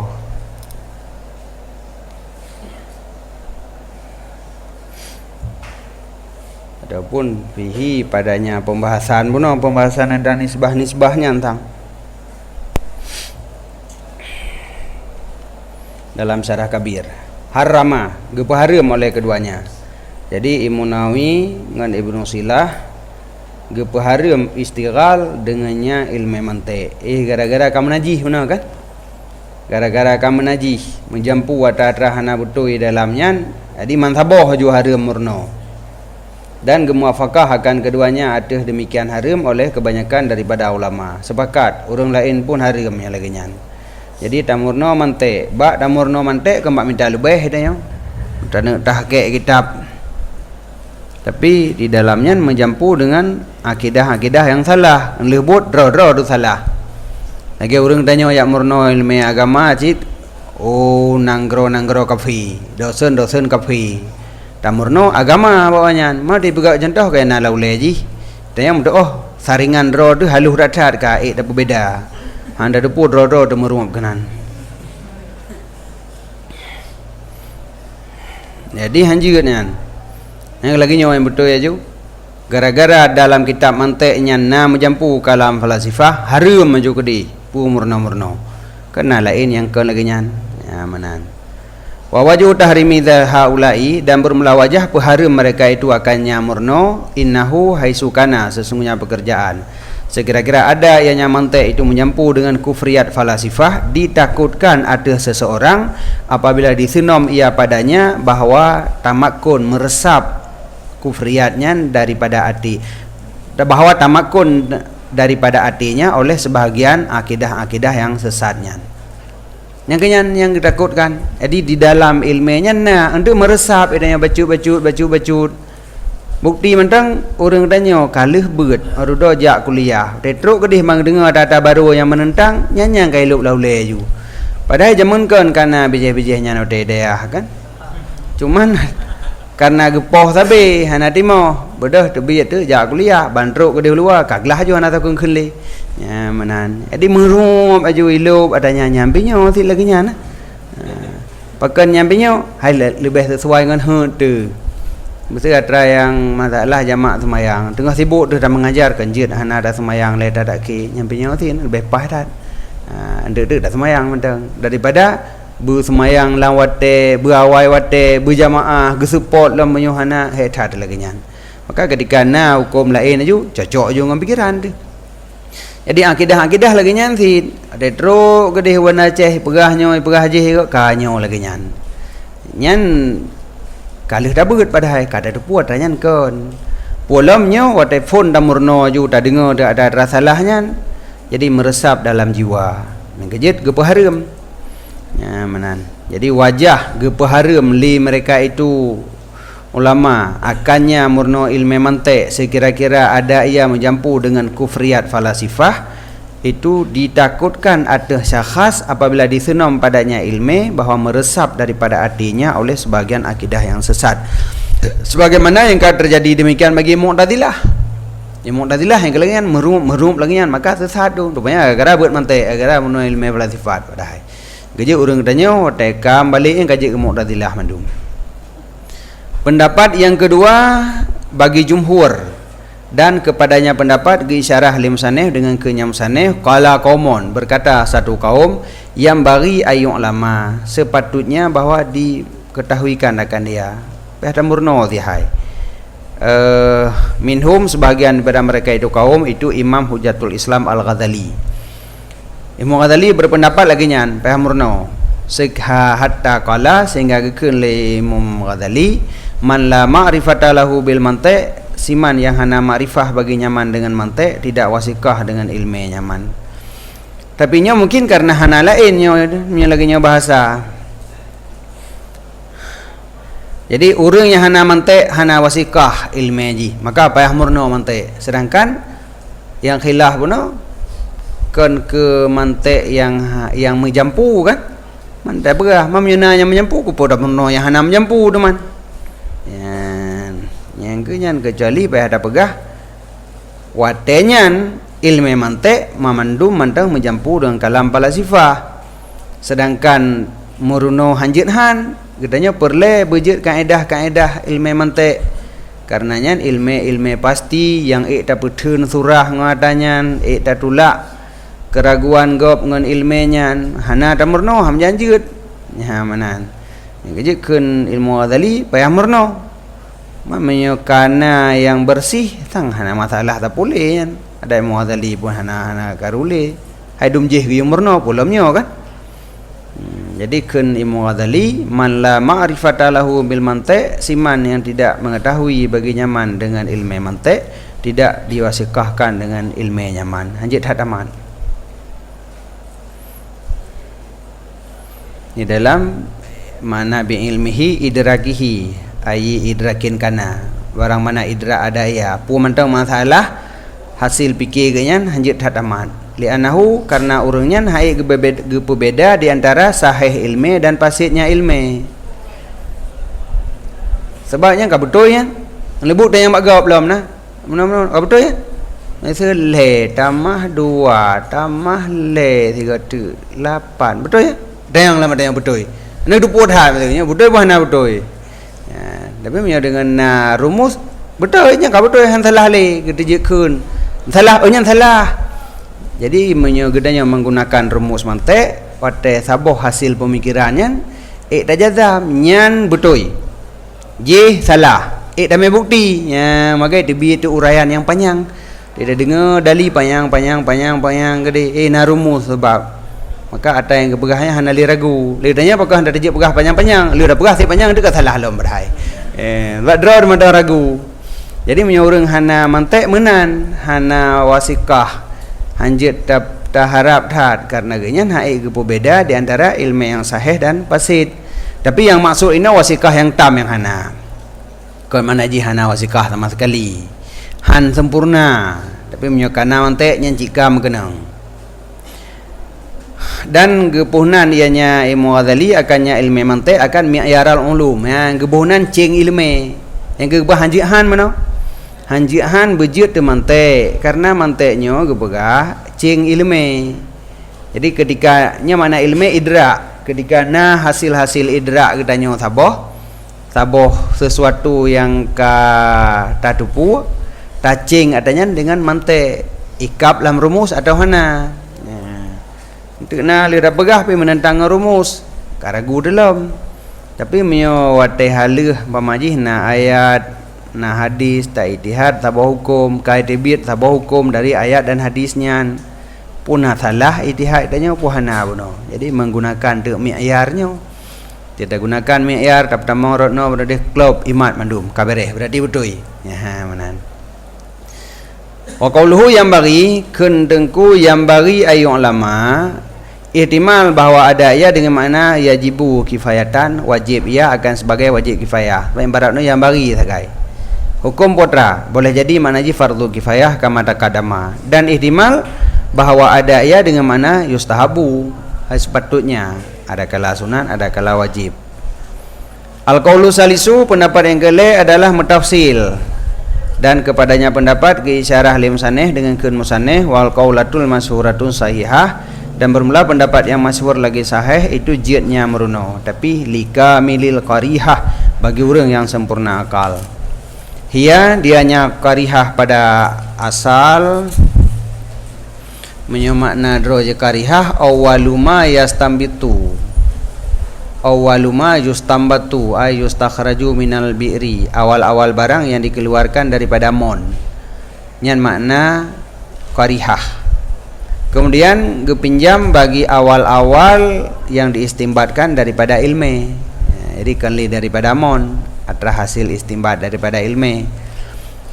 Adapun fihi padanya pembahasan dan nisbahnya tentang dalam syarah kabir harama gepahareum oleh keduanya. Jadi Imam Nawawi dengan Ibnu Silah gepahareum istighal dengannya ilmu mantik. Gara-gara kamu najih benar kan? Gara-gara kamu najih menjampu wata hana butui dalamnya, jadi mantaboh ju hareum murno. Dan gemuafakah akan keduanya ada demikian haram oleh kebanyakan daripada ulama. Sepakat orang lain pun haram yang lagi nyan. Jadi tamurno mantik, bak tamurno mantik ke mak minta lebih dah yang. Tak tahqiq kitab. Tapi di dalamnya menjampu dengan akidah-akidah yang salah, lebut ro tu salah. Lagi orang tanya yak murno ilmu agama cit, oh nanggro kafi, dosen kafi. Tamurno agama bawanya mau dipegang contoh kayak nala uleji tanya mudah oh saringan ro tu haluh ratat ka tak berbeza Anda depu dro-dro demerung kenan. Jadi hanjirnya yang lagi nyawa yang betul ya ju. Gara-gara dalam kitab manteknya na menjampu kalam falasifah harum maju kedi pu murno-murno. Kena lain yang ke lagi nyan. Ya manan. Wa waju tahrimi haulai dan bermula wajah harum mereka itu akannya murno innahu haisukana sesungguhnya pekerjaan. Sekira-kira ada yang mantek itu menyampu dengan kufriyat falasifah, ditakutkan ada seseorang apabila disenom ia padanya bahawa tamakun meresap kufriyatnya daripada hati, bahawa tamakun daripada hatinya oleh sebahagian akidah-akidah yang sesatnya. Yang kenyan yang ditakutkan. Jadi di dalam ilmunya nah untuk meresap adanya bacut. Bukti mentang orang tanya kalah beut arudo jak kuliah. Tetruk kedih mang dengar data baru yang menentang nyanyang kai lup laule ju. Padahal zaman kan karena bijih-bijihnya no dedah kan. Cuman karena gepoh sabe hana timo bedah tebi tu jak kuliah bantruk kedih luar kaglah ju hana takun khli. Ya menan. Jadi merup aju ilup adanya nyampinya ti lagi nyana. Pakan nyampinya hai lebih sesuai dengan tu. Mesti ada yang masalah jamak semayang tengah sibuk tu dah mengajar kenjit hana ada semayang le dah dak ki nyampinya ti lebih pah dah. Ndek dak semayang mentang daripada bu semayang lang wate bu awai wate bu jamaah gesuport lam menyuhana hetat lagi nyan. Maka ketika na hukum lain aju cocok ju dengan pikiran tu. Jadi akidah-akidah lagi nyan si ada teruk gedeh warna ceh pegahnya pegah je kanyo lagi nyan. Nyan kalih dah beut padahal kada tu puat ranyan kon. Polamnya watai phone dah murno ju tak dengar dah ada rasalahnya. Jadi meresap dalam jiwa. Nang kejit gepaharum. Ya manan. Jadi wajah gepaharum li mereka itu ulama akannya murno ilmu mantik sekira-kira ada ia menjampu dengan kufriyat falasifah itu ditakutkan ada syakhs apabila disenom padanya ilmu bahawa meresap daripada hatinya oleh sebagian akidah yang sesat. Sebagaimana yang terjadi demikian bagi Mu'tazilah. Yang Mu'tazilah yang kelengan merum lengan maka sesat tu. Rupanya gara-gara buat mantik, gara-gara meno ilmu falsafat padahal. Gaji urang tanya tekam balik yang kaji ke Mu'tazilah mandum. Pendapat yang kedua bagi jumhur dan kepadanya pendapat gisyarah limsaneh dengan kenyamsaneh qala qaumun berkata satu kaum yang bagi ayung lama sepatutnya bahawa diketahuikan akan dia pada murno zihai minhum sebahagian daripada mereka itu kaum itu Imam Hujatul Islam Al-Ghazali. Imam Ghazali berpendapat lagi nyan pada murno hatta qala sehingga keun le Imam Ghazali man la ma'rifata lahu bil mantiq siman yang hana makrifah bagi nyaman dengan mantik tidak wasikah dengan ilmu nyaman. Tapi nya mungkin karena hana lainnya lagi nya bahasa. Jadi orang yang hana mantik hana wasikah ilmu ji maka payah murno mantik. Sedangkan yang khilaf pun kan ke mantik yang menjampu kan. Mantik berah mamyuna yang menjampu ku pada murno yang hana menjampu teman. Ya yang kenyan kecuali payah ada pegah watenyan ilmu mantik mamandum mantang menjampu dengan kalam falasifah. Sedangkan muruno hanjithan gedanya perle bejit kaedah-kaedah ilmu mantik karenanya ilmu pasti yang tak putun surah ngadanya tak tulak keraguan gop dengan ilmunya hana tak murno ham janjut ya manan yang kejikeun ilmu Ghazali payah murno mamanya kana yang bersih tang hana masalah tak boleh kan. Ada Imam Ghazali pun hana karule hai dum jeh ge murno pulamnya kan. Jadi kun Imam Ghazali man la ma'rifata lahu bil mantiq siman yang tidak mengetahui bagi nyaman dengan ilmu mantiq tidak diwasikahkan dengan ilmu nyaman. Hanjit hadaman. Di dalam mana bi ilmihi idrakihi ai idrakin kana barang mana idrak ada ya pu mantang masalah hasil fikir ganyan hanjit hataman li'annahu karena urangnya hai gebeda di antara sahih ilmu dan fasidnya ilmu. Sebabnya enggak betul ya lebut dan yang mak gawab belum nah benar-benar betul ya le tambah 2 tambah le 3 tu 8. Betul ya? Ada yang lama ada yang betul. Ini 20 dah betulnya. Betul pun hana betul. Ya, tapi punya dengan rumus betul nya ka betul han salah le kita je kun. Salah nya salah. Jadi punya gedanya menggunakan rumus mantek pada sabuh hasil pemikirannya tajazam nyan betul. J salah. Damai bukti. Ya, maka itu uraian yang panjang. Dia dengar dali panjang gede. Na rumus sebab maka ada yang kepegahnya hana li ragu. Li tanya apakah anda dijak pegah panjang-panjang. Li dah pegah si panjang dekat salah lom berhai. Lak draw mada ragu. Jadi menyurung hana mantek menan, hana wasikah. Hanjit harap tat karena genyan hai ke beda di antara ilmu yang sahih dan fasid. Tapi yang maksud ini wasikah yang tam yang hana. Kau mana ji hana wasikah sama sekali. Han sempurna tapi menyokana mantek nyancika mengenang dan gepuhnan ianya ilmu Ghazali akannya ilmu mantek akan mi'yaral ulum yang gepuhnan cing ilmu yang gebah hanjihan mana hanjihan bejut de mantek karena manteknya gebegah cing ilmu. Jadi ketikanya mana ilmu idrak ketika hasil-hasil idrak katanya saboh sesuatu yang ka tatupu tacing adanya dengan mantek ikap dalam rumus atau hana. Untuk lira pegah pi menentang rumus karagu dalam. Tapi mio watai halih pamajih ayat hadis ta ijtihad sabah hukum kaitibit sabah hukum dari ayat dan hadisnya punah salah ijtihad tanya puhana buno. Jadi menggunakan tu mi'yarnya. Tidak gunakan mi'yar tapi tamorotno berada klub imat mandum kabereh berarti betul. Ya manan. Wa qauluhu yang bagi kendengku yang bagi ayu ulama ihtimal bahawa ada ia dengan makna yajibu kifayatan wajib ia akan sebagai wajib kifayah. Ibaratnya yang bagi sagai. Hukum putra boleh jadi makna ji fardu kifayah kama takadama dan ihtimal bahawa ada ia dengan makna yustahabu sepatutnya ada kala sunat ada kala wajib. Al-qaulu salisu pendapat yang kelima adalah mutafsil dan kepadanya pendapat keisyarah lim saneh dengan kun musaneh wal qaulatul masyhuratun sahihah dan bermula pendapat yang masyhur lagi sahih itu jidnya meruno tapi lika milil qarihah bagi orang yang sempurna akal. Dianya qarihah pada asal menyemakna droje qarihah awaluma yastambitu awaluma yustambatu ay yustakhraju minal bi'ri awal-awal barang yang dikeluarkan daripada mon nyan makna qarihah. Kemudian gepinjam bagi awal-awal yang diistimbatkan daripada ilmu. Jadi kanli daripada mon atau hasil istimbat daripada ilmu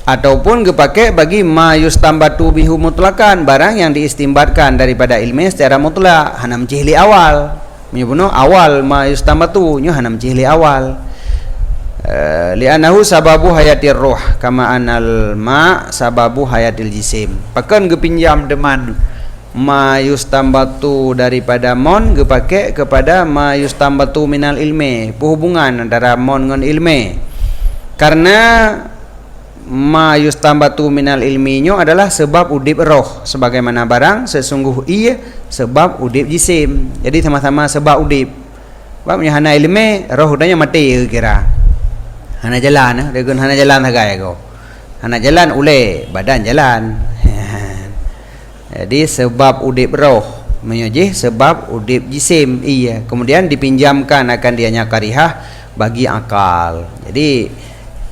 ataupun gepakai bagi ma yustambatu bihu mutlakan barang yang diistimbatkan daripada ilmu secara mutlak hanam cihli awal menyebuno awal ma yustambatu nyu hanam cihli awal li'annahu sababu hayatir ruh kama anal ma sababu hayatil jisim pakan gepinjam deman ma yustambatu daripada mon gepakai kepada ma yustambatu minal ilmi hubungan antara mon dengan ilmi karena ma yustambatu minal ilminyo adalah sebab udip roh sebagaimana barang sesungguh ia sebab udip jisim. Jadi sama-sama sebab udip. Sebabnya hana ilmi roh udanya mati kira. Hana jalan regun hana jalan hagai ko. Hana jalan ule badan jalan. Jadi sebab udip roh menyojih sebab udip jisim iya. Kemudian dipinjamkan akan dianya qarihah bagi akal. Jadi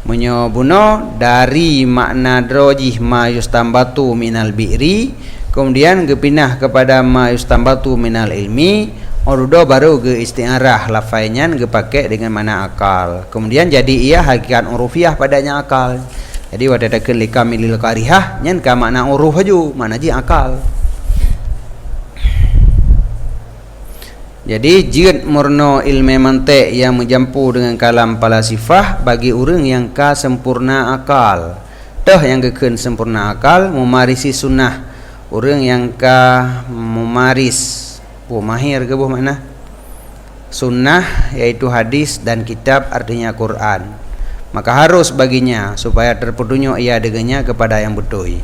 menyobuno dari makna drojih ma yustambatu minal bi'ri kemudian gepinah kepada ma yustambatu minal ilmi orudo baru ge isti'arah lafainya gepake dengan makna akal kemudian jadi ia hakikat urufiah padanya akal. Jadi wadadakeun likamilil qarihah nyan ka makna uruf haju makna ji akal. Jadi jid murno ilmu mantek yang menjampu dengan kalam palasifah bagi orang yang ka sempurna akal. Dah yang kekeun sempurna akal memarisi sunnah. Orang yang ka memaris mahir ke buh mana? Sunnah yaitu hadis dan kitab artinya Quran. Maka harus baginya supaya terpeduhnya ia dengannya kepada yang betul.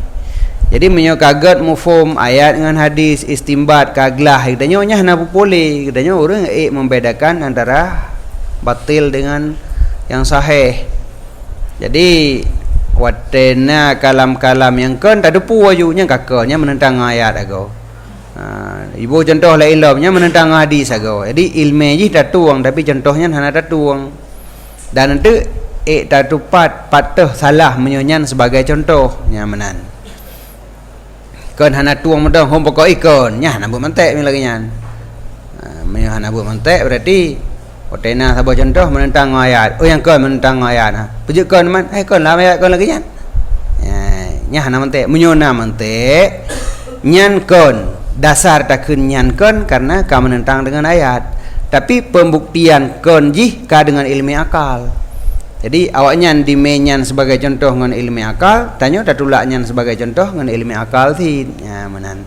Jadi menyo kaget mufhum ayat dengan hadis istimbat kaglah katanya nya hana boleh katanya orang membedakan antara batil dengan yang sahih. Jadi watena kalam-kalam yang kan tak depu ayunya kakaknya menentang ayat ago. Ibu contoh la ilmnya menentang hadis ago. Jadi ilmu je tak tuang tapi contohnya hana tak tuang. Dan nanti tak tupat patah salah menyonyan sebagai contoh nyamanan. Kan hana tuang medang hom pokok ikon nya hana buat mantek ni lagi nyan. Menyo hana buat mantek berarti otena sabo contoh menentang ayat. Oh yang kan menentang ayat ha. Pujuk kan man kan lah ayat kan lagi nyan. Nya hana mantek menyona mantek nyan kon dasar takun nyan kon karena ka menentang dengan ayat. Tapi pembuktian kon jih ka dengan ilmu akal. Jadi awaknya dimenyan sebagai contoh dengan ilmu akal, tanya dah tulaknya sebagai contoh dengan ilmu akal sih, ya menan.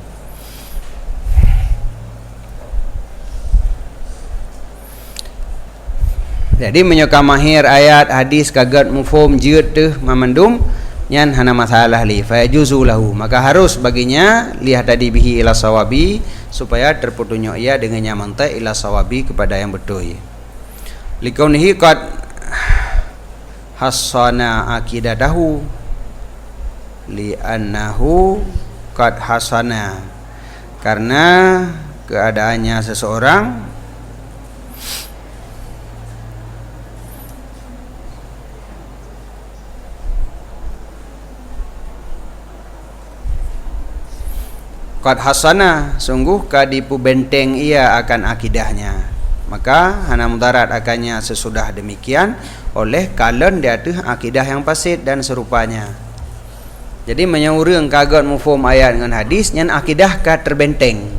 Jadi menyokam mahir ayat hadis kagat mufhum jeut teh mamandum nyan hana masalah li fa juzu lahu, maka harus baginya lihat tadi bihi ila sawabi supaya terpetunjuk ia dengannya mantai ila sawabi kepada yang betul. Likaunihi qad hasana akidatahu li'annahu qad hasana, karena keadaannya seseorang qad hasana sungguh kadipu benteng ia akan akidahnya, maka hana mudarat akannya sesudah demikian oleh kalen dia tu akidah yang fasid dan serupanya. Jadi menyurung kagat mufhum ayat dengan hadis nyan akidah ka terbenteng.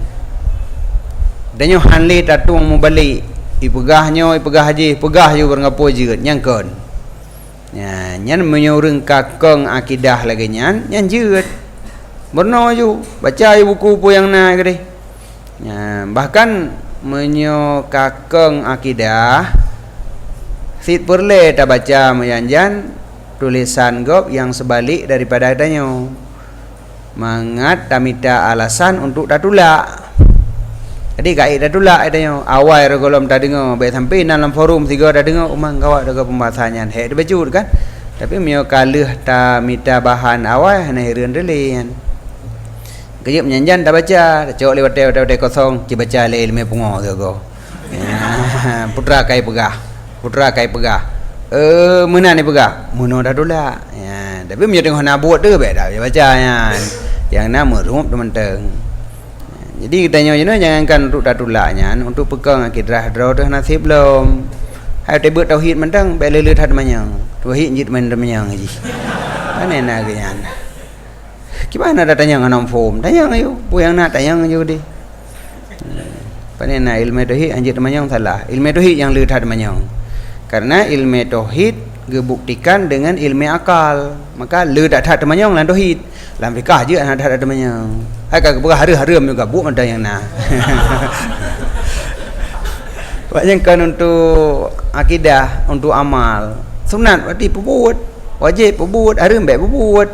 Danyo hanli tatung mubalik ipegahnya ipegah haji pegah yo bergapo jeut nyan kon. Ya nyan menyurung kakeng akidah lagi nyan jeut. Berno ju baca buku pu yang na gede. Ya bahkan menyo kakeng akidah sit perle tak baca meyanjan tulisan gop yang sebalik daripada adanya. Mangat tamita alasan untuk tak tulak. Jadi kai tak tulak adanya. Awal regolom tak dengar baik sampai dalam forum tiga tak dengar umang kawak dekat pembahasannya. Hek dibacut kan. Tapi mio kaleh tamita bahan awal hana hireun deuleh kan. Kejap menyanjan tak baca, cok lewat hotel kosong, ci baca le ilmu pungo tu go. Putra kai pegah. Mana ni pegah? Muno dah dula. Ya, tapi menjadi hana buat tu be dah baca yan. Yang nama rump teman-teman. Jadi kitanya jangankan untuk dah dulanya, untuk pegang akidah draw tu nasib belum. Hai tebut tauhid mentang be lele had manyang. Tauhid jit men manyang haji. Kan enak kan. Gimana dah tanya dengan form? Tanya ayo, yang nak tanya ayo deh. Panena ilmu tauhid anjit manyang salah. Ilmu tauhid yang lihat manyang. Karena ilmu tauhid dibuktikan dengan ilmu akal. Maka le dak that manyang lan tauhid. Lam fikah je ana that manyang. Hai ka haram juga bu ada yang na. Banyak kan untuk akidah, untuk amal. Sunat berarti perbuat, wajib perbuat, haram baik perbuat.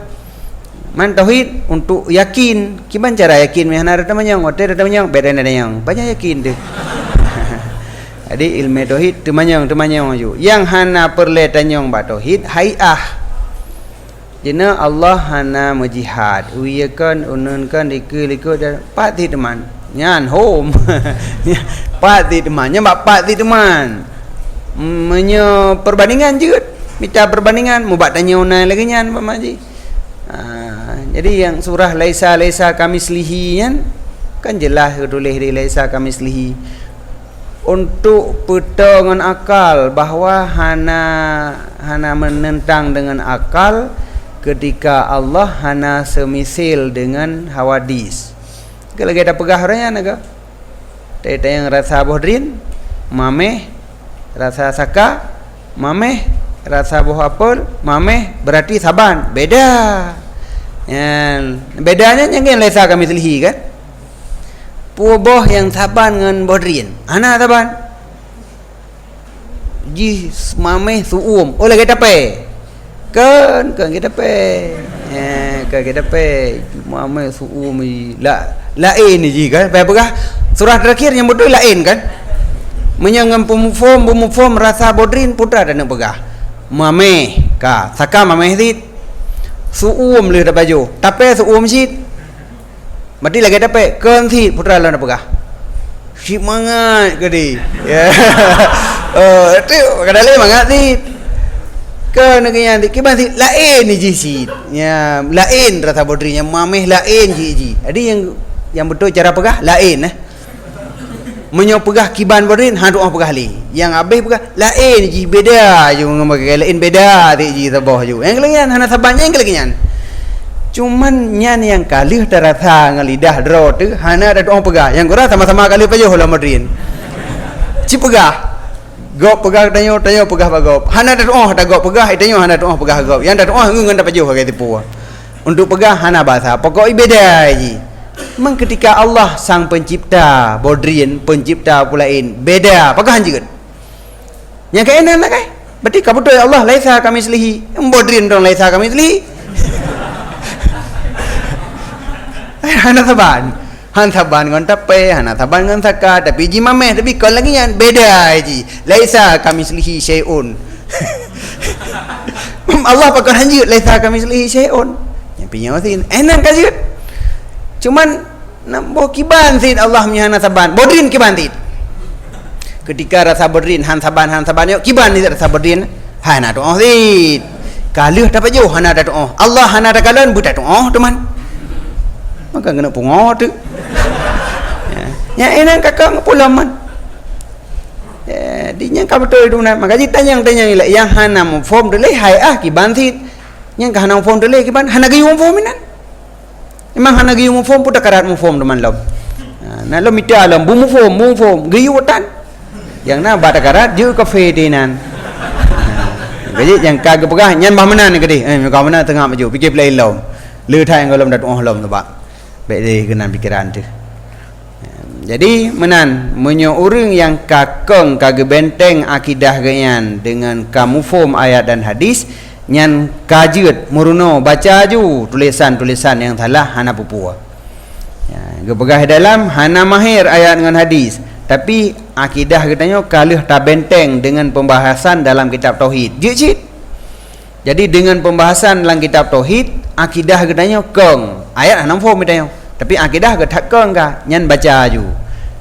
Man tauhid untuk yakin. Gimana cara yakin meh ana manyang, hotel ada manyang, beda ada yang. Banyak yakin deh. Jadi ilmu tauhid temanyang aju. Yang hana perle tanyong ba tauhid haiah. Jena Allah hana mujihad. Uyakan ununkan liku dan pati teman. Nyan home. Pati teman, nya bak pati teman. Menyo perbandingan je. Minta perbandingan mu bak tanya una lagi nyan Pak Maji. Jadi yang surah laisa kamislihi kan jelas tulis di laisa kamislihi. Untuk petongan akal bahawa hana menentang dengan akal ketika Allah hana semisil dengan hawadis. Kalau kita pegah orangnya naga. Teta yang rasa bohdrin, mameh, rasa saka, mameh, rasa buah apel, mameh berarti saban. Beda. Bedanya yang laisa kamislihi kan? Puboh yang saban dengan bodrin. Ana saban. Ji mameh suum. Oleh kita pe. Kan kita pe. Kan kita pe. Muhammad suumi lain ni ji kan. Pegah surah terakhir yang betul lain kan. Menyangam pemufom rasa bodrin putra dan pegah. Mame ka saka mame hit. Suum le da baju. Tapi suum sit. Mati lagi tapi keun sit putra lan pegah. Si mangat ke di. Ya. Tu kada le mangat sit. Ke neganya di kiban sit lain ni ji sit. Ya, lain rasa bodrinya mame lain ji. Jadi yang betul cara pegah lain Menyo pegah kiban bodrin han doa pegah li. Yang habis pegah lain ji beda je ngamakai lain beda ti ji tabah ju. Yang lain hana sabannya yang lain. Cuman nyan yang kalih terasa ngan lidah dro tu hana ada doa pegah. Yang gora sama-sama kalih pajo hola bodrin. Ci pegah. Gop pegah tanyo pegah bagop. Hana ada doa ada gop pegah tanyo hana doa pegah gop. Yang ada doa ngan dapat pajo pakai tipu. Untuk pegah hana bahasa pokok beda ji. Memang ketika Allah sang pencipta bodrin, pencipta pulain beda pagahan juga. Yang kainan nak kai. Berarti kamu tu Allah laisa kami selihi. Bodrin dong laisa kami selihi. Hana saban. Han saban ngan tape, hana saban ngan saka, tapi ji mameh tapi kau lagi yang beda ji. Laisa kami selihi syai'un. Allah pagahan juga laisa kami selihi syai'un. Yang pinyosin enak kan juga. Cuman nambo kiban sid Allah menyana saban bodrin kiban sid ketika rasa bodrin han saban yo kiban ni rasa bodrin hana doa sid kalih dapat jauh hana ada doa Allah hana ada kalan buta doa teman maka kena pungo tu ya enak kakak pulaman dinya ka betul itu maka tanya yang hana form dele hai kiban sid yang hana form dele kiban hana gayung form minan Memang hana giyu mufom puta karat mufom teman lom. Nah lom itu alam bu mufom giyu tan. Yang na bata karat dia kafe dinan. Jadi yang kagak pegah nyan bah menan ni gede. Kau mana tengah maju fikir play lom. Leu thai ngolom dat lom tu pak. Baik deh kena pikiran tu. Jadi menan menyo urang yang kakeng kagak benteng akidah ganyan dengan kamufom ayat dan hadis nyan kajiut muruno baca ju tulisan-tulisan yang salah hana pupua ya gepegah dalam hana mahir ayat dengan hadis tapi akidah katanya kalih ta benteng dengan pembahasan dalam kitab tauhid jicit jadi dengan pembahasan dalam kitab tauhid akidah katanya keng ayat hana form katanya tapi akidah getak keng ka nyan baca ju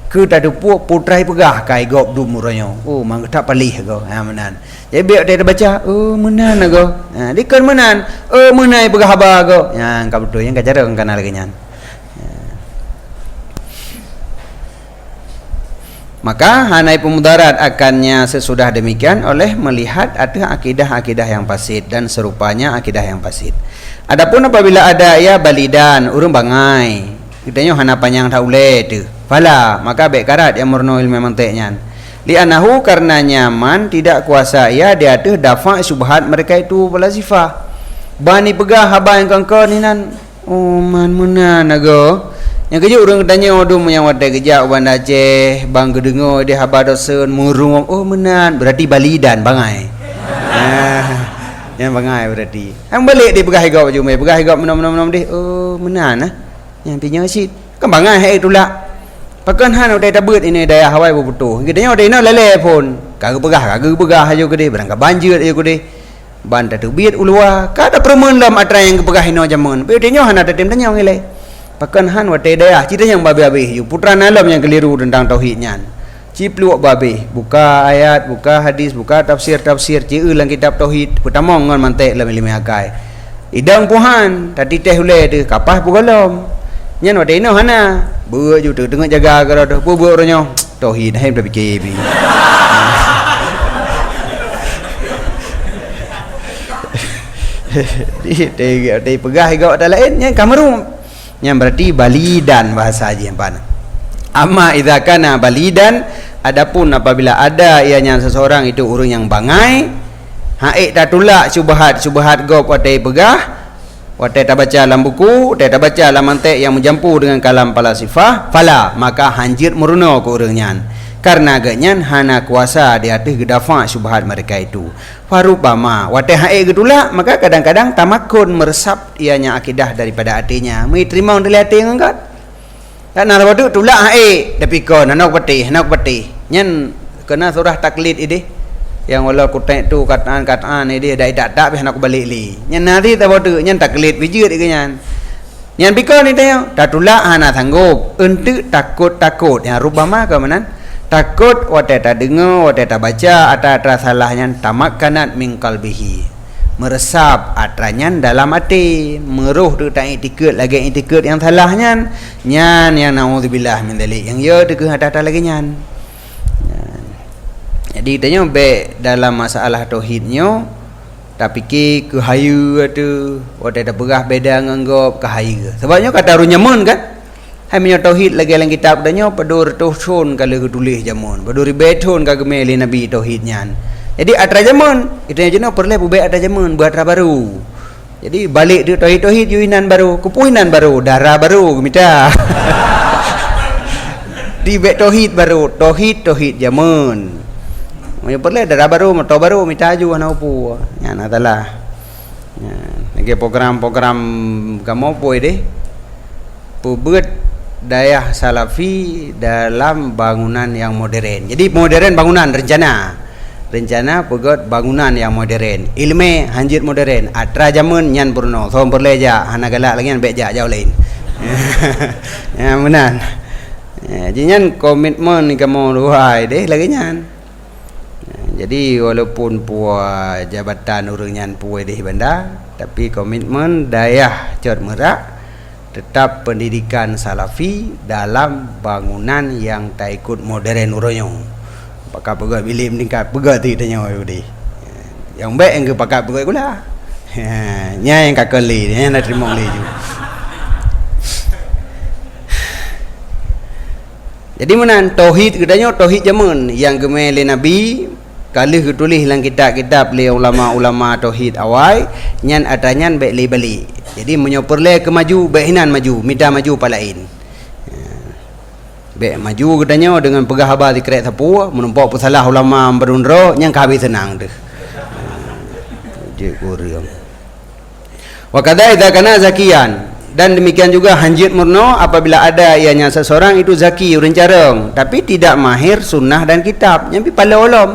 ke tadu putrai pegah kai gop du muranyo mang tak palih go menan jadi biar dia baca menan go dikon menan menai pegah haba go yang ka betul yang ka cara kana lagi nyan maka hanai pemudarat akannya sesudah demikian oleh melihat ada akidah-akidah yang fasid dan serupanya akidah yang fasid. Adapun apabila ada ya balidan urang bangai kitanya hana panjang taule tu fala maka baik karat yang murno ilmu mantiknya li anahu karena nyaman tidak kuasa ia dia ada dafa subhat mereka itu falsafah bani pegah haba yang kangkon ninan man menan ago yang kerja orang tanya odum yang wadai kerja uban Aceh bang gedengo dia haba dosen murung menan berarti balidan bangai yang bangai berarti yang balik di pegah higau jume pegah higau menom deh menan yang pinya sit kan bangai hai itulah pakan han udai tabut ini daya hawai betul gidanya udai no lele pun kagak pegah aja gede berangkat banjir aja gede ban tu biat ulua kada permen lam atra yang pegah hino jaman bedanya han ada tem tanya ngile pakan han udai daya cita yang babe yu putra nalam yang keliru tentang tauhidnya cipluak babe buka ayat buka hadis buka tafsir cieu lang kitab tauhid pertama ngon mantek lam ilmu akai idang puhan tadi teh ule tu kapah pugalom nyan wadai no hana bua ju tengah jaga kalau dah bua orangnya tauhid hai dah fikir bi dia pegah gak ada lain yang kameru yang berarti balidan bahasa aja yang pana amma idza kana balidan adapun apabila ada ianya seseorang itu orang yang bangai haik tak tulak syubhat go wadai pegah Watai tak baca dalam buku, tak baca dalam mantek yang mencampur dengan kalam falsafah, fala maka hanjir meruno ke orangnya. karena ganyan hana kuasa di atas gedafa syubhat mereka itu. Farubama wateh hae gedula, maka kadang-kadang tamakun meresap ianya akidah daripada hatinya. Mai terima dari hati ngangkat. Tak nak badu tulak hae tapi kon anak peti nyen kena surah taklid ini yang wala kutek tu kataan ini dia dak tak nak balik li. Nyen nanti tak badu nyen taklid bijut ke nyen. Nyen pikon ni tanya, tak tulak hana sanggup. Ente takut yang rubama ke manan? Takut wate tak dengar, wate tak baca, ata salahnya tamakkanat min qalbihi. Meresap atranya dalam hati, meruh tu tak itikad lagi itikad yang salahnya. Nyan yang naudzubillah min dzalik. Yang ya deuk ata lagi nyan. Jadi tanya baik dalam masalah tauhidnya tak fikir ke haya tu, wate tak berah beda nganggap ke haya. Sebabnya kata runyamun kan? Hai punya tauhid lagi dalam kitab tanya padur tuhsun kalau tulis jamun padur beton ka gemeli nabi tauhidnya. Jadi atra jamun itu yang jenak perlu buat atra jamun buat atra baru. Jadi balik dia tauhid yuinan baru kupuinan baru darah baru gemita. Di bet tauhid baru tauhid jamun. Mau perlu darah baru motor baru minta aju ana upu. Ya natalah. Ya lagi program-program kamu poi deh. Pubut daya salafi dalam bangunan yang modern. Jadi modern bangunan rencana pegot bangunan yang modern. Ilmu hanjit modern. Atra jamun nyan purno. Som perleja hana galak lagi an beja jauh lain. Ya benar. Ya, jadi komitmen ni kamu luai deh lagi nyan. Ya, jadi walaupun puas jabatan urang nyan puai deh benda, tapi komitmen daya cot merak tetap pendidikan salafi dalam bangunan yang tak ikut modern uronyo. Pakai pegat bilik meningkat pegat ti tanya di. Yang baik yang pakai pegat gula. Nya yang kakeli nya nak terima le ju. Jadi menan tauhid katanya tauhid zaman yang gemele nabi kali tulis dalam kitab-kitab le ulama-ulama tauhid awal nyan adanyan baik le balik. Jadi menyoperle ke maju bainan maju minta maju palain. Baik maju katanya dengan pegah habar di kerek sapu menempok pesalah ulama berundro yang khabi senang deh. Je kuriang. Wa kadza idza kana zakiyan dan demikian juga hanjit murno apabila ada ianya seseorang itu zaki urang careng tapi tidak mahir sunnah dan kitab nyampi pala ulum.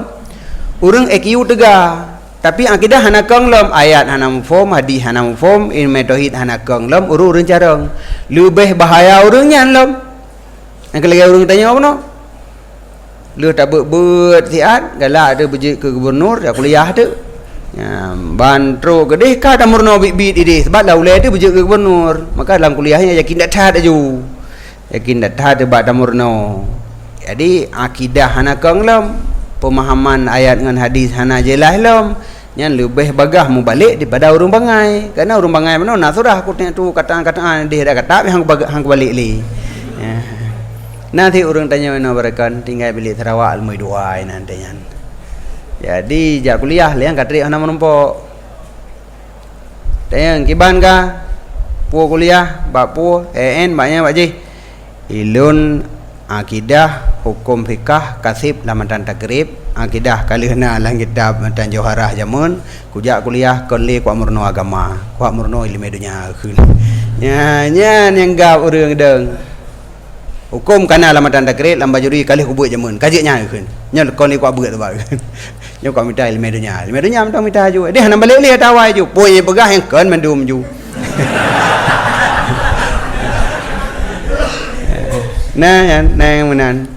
Urang EQ tegah tapi akidah hana kong lom ayat hana mufhum hadis hana mufhum ilmu tauhid hana kong lom urang careng lebih bahaya urang nyan lom yang kelagi urang tanya apa no lu tak beut siat galak ada bejik ke gubernur ya kuliah tu ya bantro gede ka ta murno bit ide sebab lau le tu bejik ke gubernur maka dalam kuliahnya yakin dak tad aju yakin dak tad ba ta murno jadi akidah hana kong lom pemahaman ayat dengan hadis hana jelas lom yang lebih bagah mu balik daripada urang bangai kerana urang bangai mana nak surah aku tengok tu kataan-kataan dia dah kata hang balik li ya. Nanti urang tanya mana barakan tinggal bilik Sarawak almui dua nanti kan jadi jak kuliah liang katrik hana menumpuk tanya kiban ka pu kuliah bab pu banyak pak ji ilun akidah hukum fikah kasib lamatan takrib akidah kalihna lang kitab dan jawharah jamun kujak kuliah konli kuat murno agama kuat murno ilmu dunia khun nya yang gap urang deung hukum kana lamatan takrib lamba juri kalih kubut jamun kajiknya khun nya konli kuat beut ba nya kuat minta ilmu dunia mentang minta ju dia hana balik li tawai ju poi pegah yang kan mendum ju nah yang menan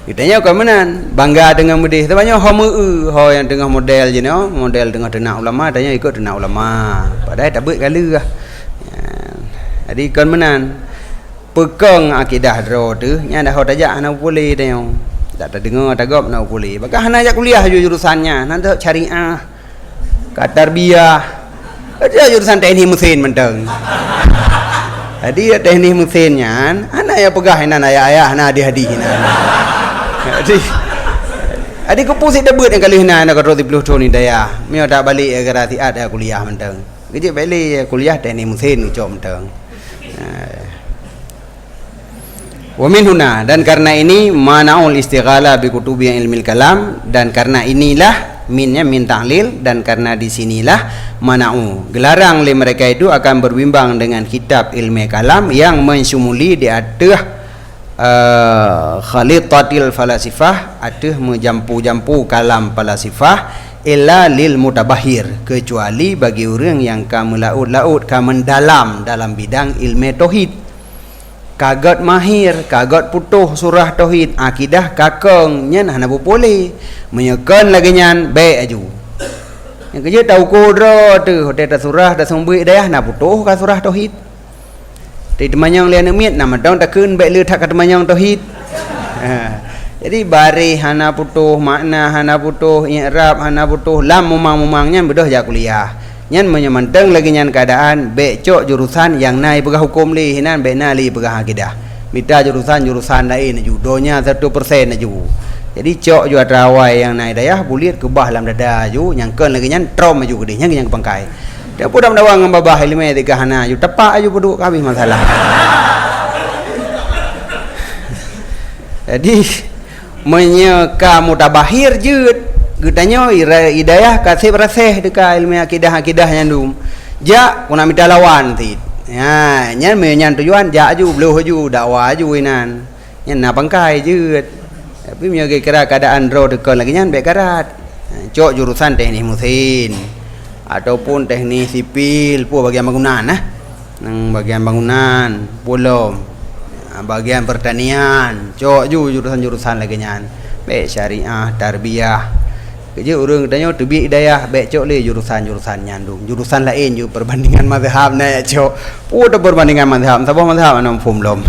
kitanya kau menan bangga dengan mudih sebabnya ho yang tengah model je no model tengah tenak ulama tanya ikut tenak ulama padahal tak beut kala ya. Jadi kau menan pegang akidah dro tu nya dah tajak ana boleh tanya tak dengar tagap nak boleh bakal hana ajak kuliah jurusannya nanti syariah katarbiyah ada jurusan teknik mesin mentang. Jadi teknik mesinnya anak ya pegah anak ayah anak adik Jadi kupusik debut yang kali hina nak roti puluh tahun ni daya. Mio tak balik ke rati ada kuliah mentang. Kejip balik kuliah teknik mesin ucap mentang. Wa min huna, dan karena ini mana'ul istighala bi kutubi ilmil kalam, dan karena inilah minnya min ta'lil, dan karena di sinilah mana'u gelarang oleh mereka itu akan berbimbang dengan kitab ilmu kalam yang mensumuli di atas khalitatil falasifah, atas menjampu-jampu kalam falasifah, illa lil mutabahir, kecuali bagi orang yang kamu laut-laut kamu mendalam dalam bidang ilmu tauhid, kagat mahir, kagat putuh surah tauhid, akidah kakeng nyen hana boleh menyekan lagi nyan baik aju yang kerja tahu kodra tu hotel surah dah sumber dah nak putuh ka surah tauhid di temanyang lian miat nama dong takun baik le tak ka temanyang tauhid. Jadi bari hana putuh makna, hana putuh i'rab, hana putuh lam mumang-mumangnya bedah ja kuliah nyan menyemanteng lagi nyan keadaan becok jurusan yang naik pegah hukum li hinan be na li pegah akidah minta jurusan lain judonya 1% aju. Jadi cok ju atrawai yang naik dayah bulir kebah dalam dada ju nyangkeun lagi nyan trom aju gede nyang yang pangkai dia pun dawang ngambah ilmu tiga hana ju tepak aju peduk habis masalah. Jadi menyeka mutabahir jeut getanya hidayah kasih berasih dekat ilmu akidah nyandum ja kuna minta lawan ti ya nyan menyan tujuan ja ju bleuh ju dakwah ju inan nyan na pangkai jeut tapi menjaga kira keadaan ro dekat lagi nyan baik karat cok jurusan teknik mesin ataupun teknik sipil pu bagian bangunan nang bagian bangunan belum bagian pertanian cok ju jurusan lagi nyan baik syariah tarbiyah kerja orang katanya tebi hidayah baik cok le jurusan nyandung jurusan lain ju perbandingan mazhab na cok udah perbandingan mazhab sabah mazhab anam fumlom.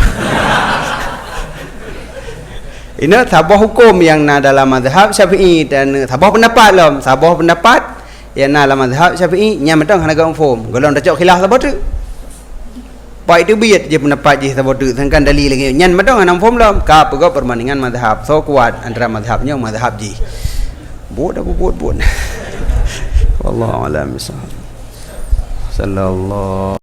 Ini sabah hukum yang na dalam mazhab Syafi'i dan sabah pendapat lom sabah pendapat yang na dalam mazhab Syafi'i nya metong hana gam fum golong dah cok khilaf sabah tu pai tu biat je pendapat je sabah tu sangkan dalil lagi nyan metong anam fum lom ka pego perbandingan mazhab so kuat antara mazhabnya mazhab ji buat wallahu alam sallallahu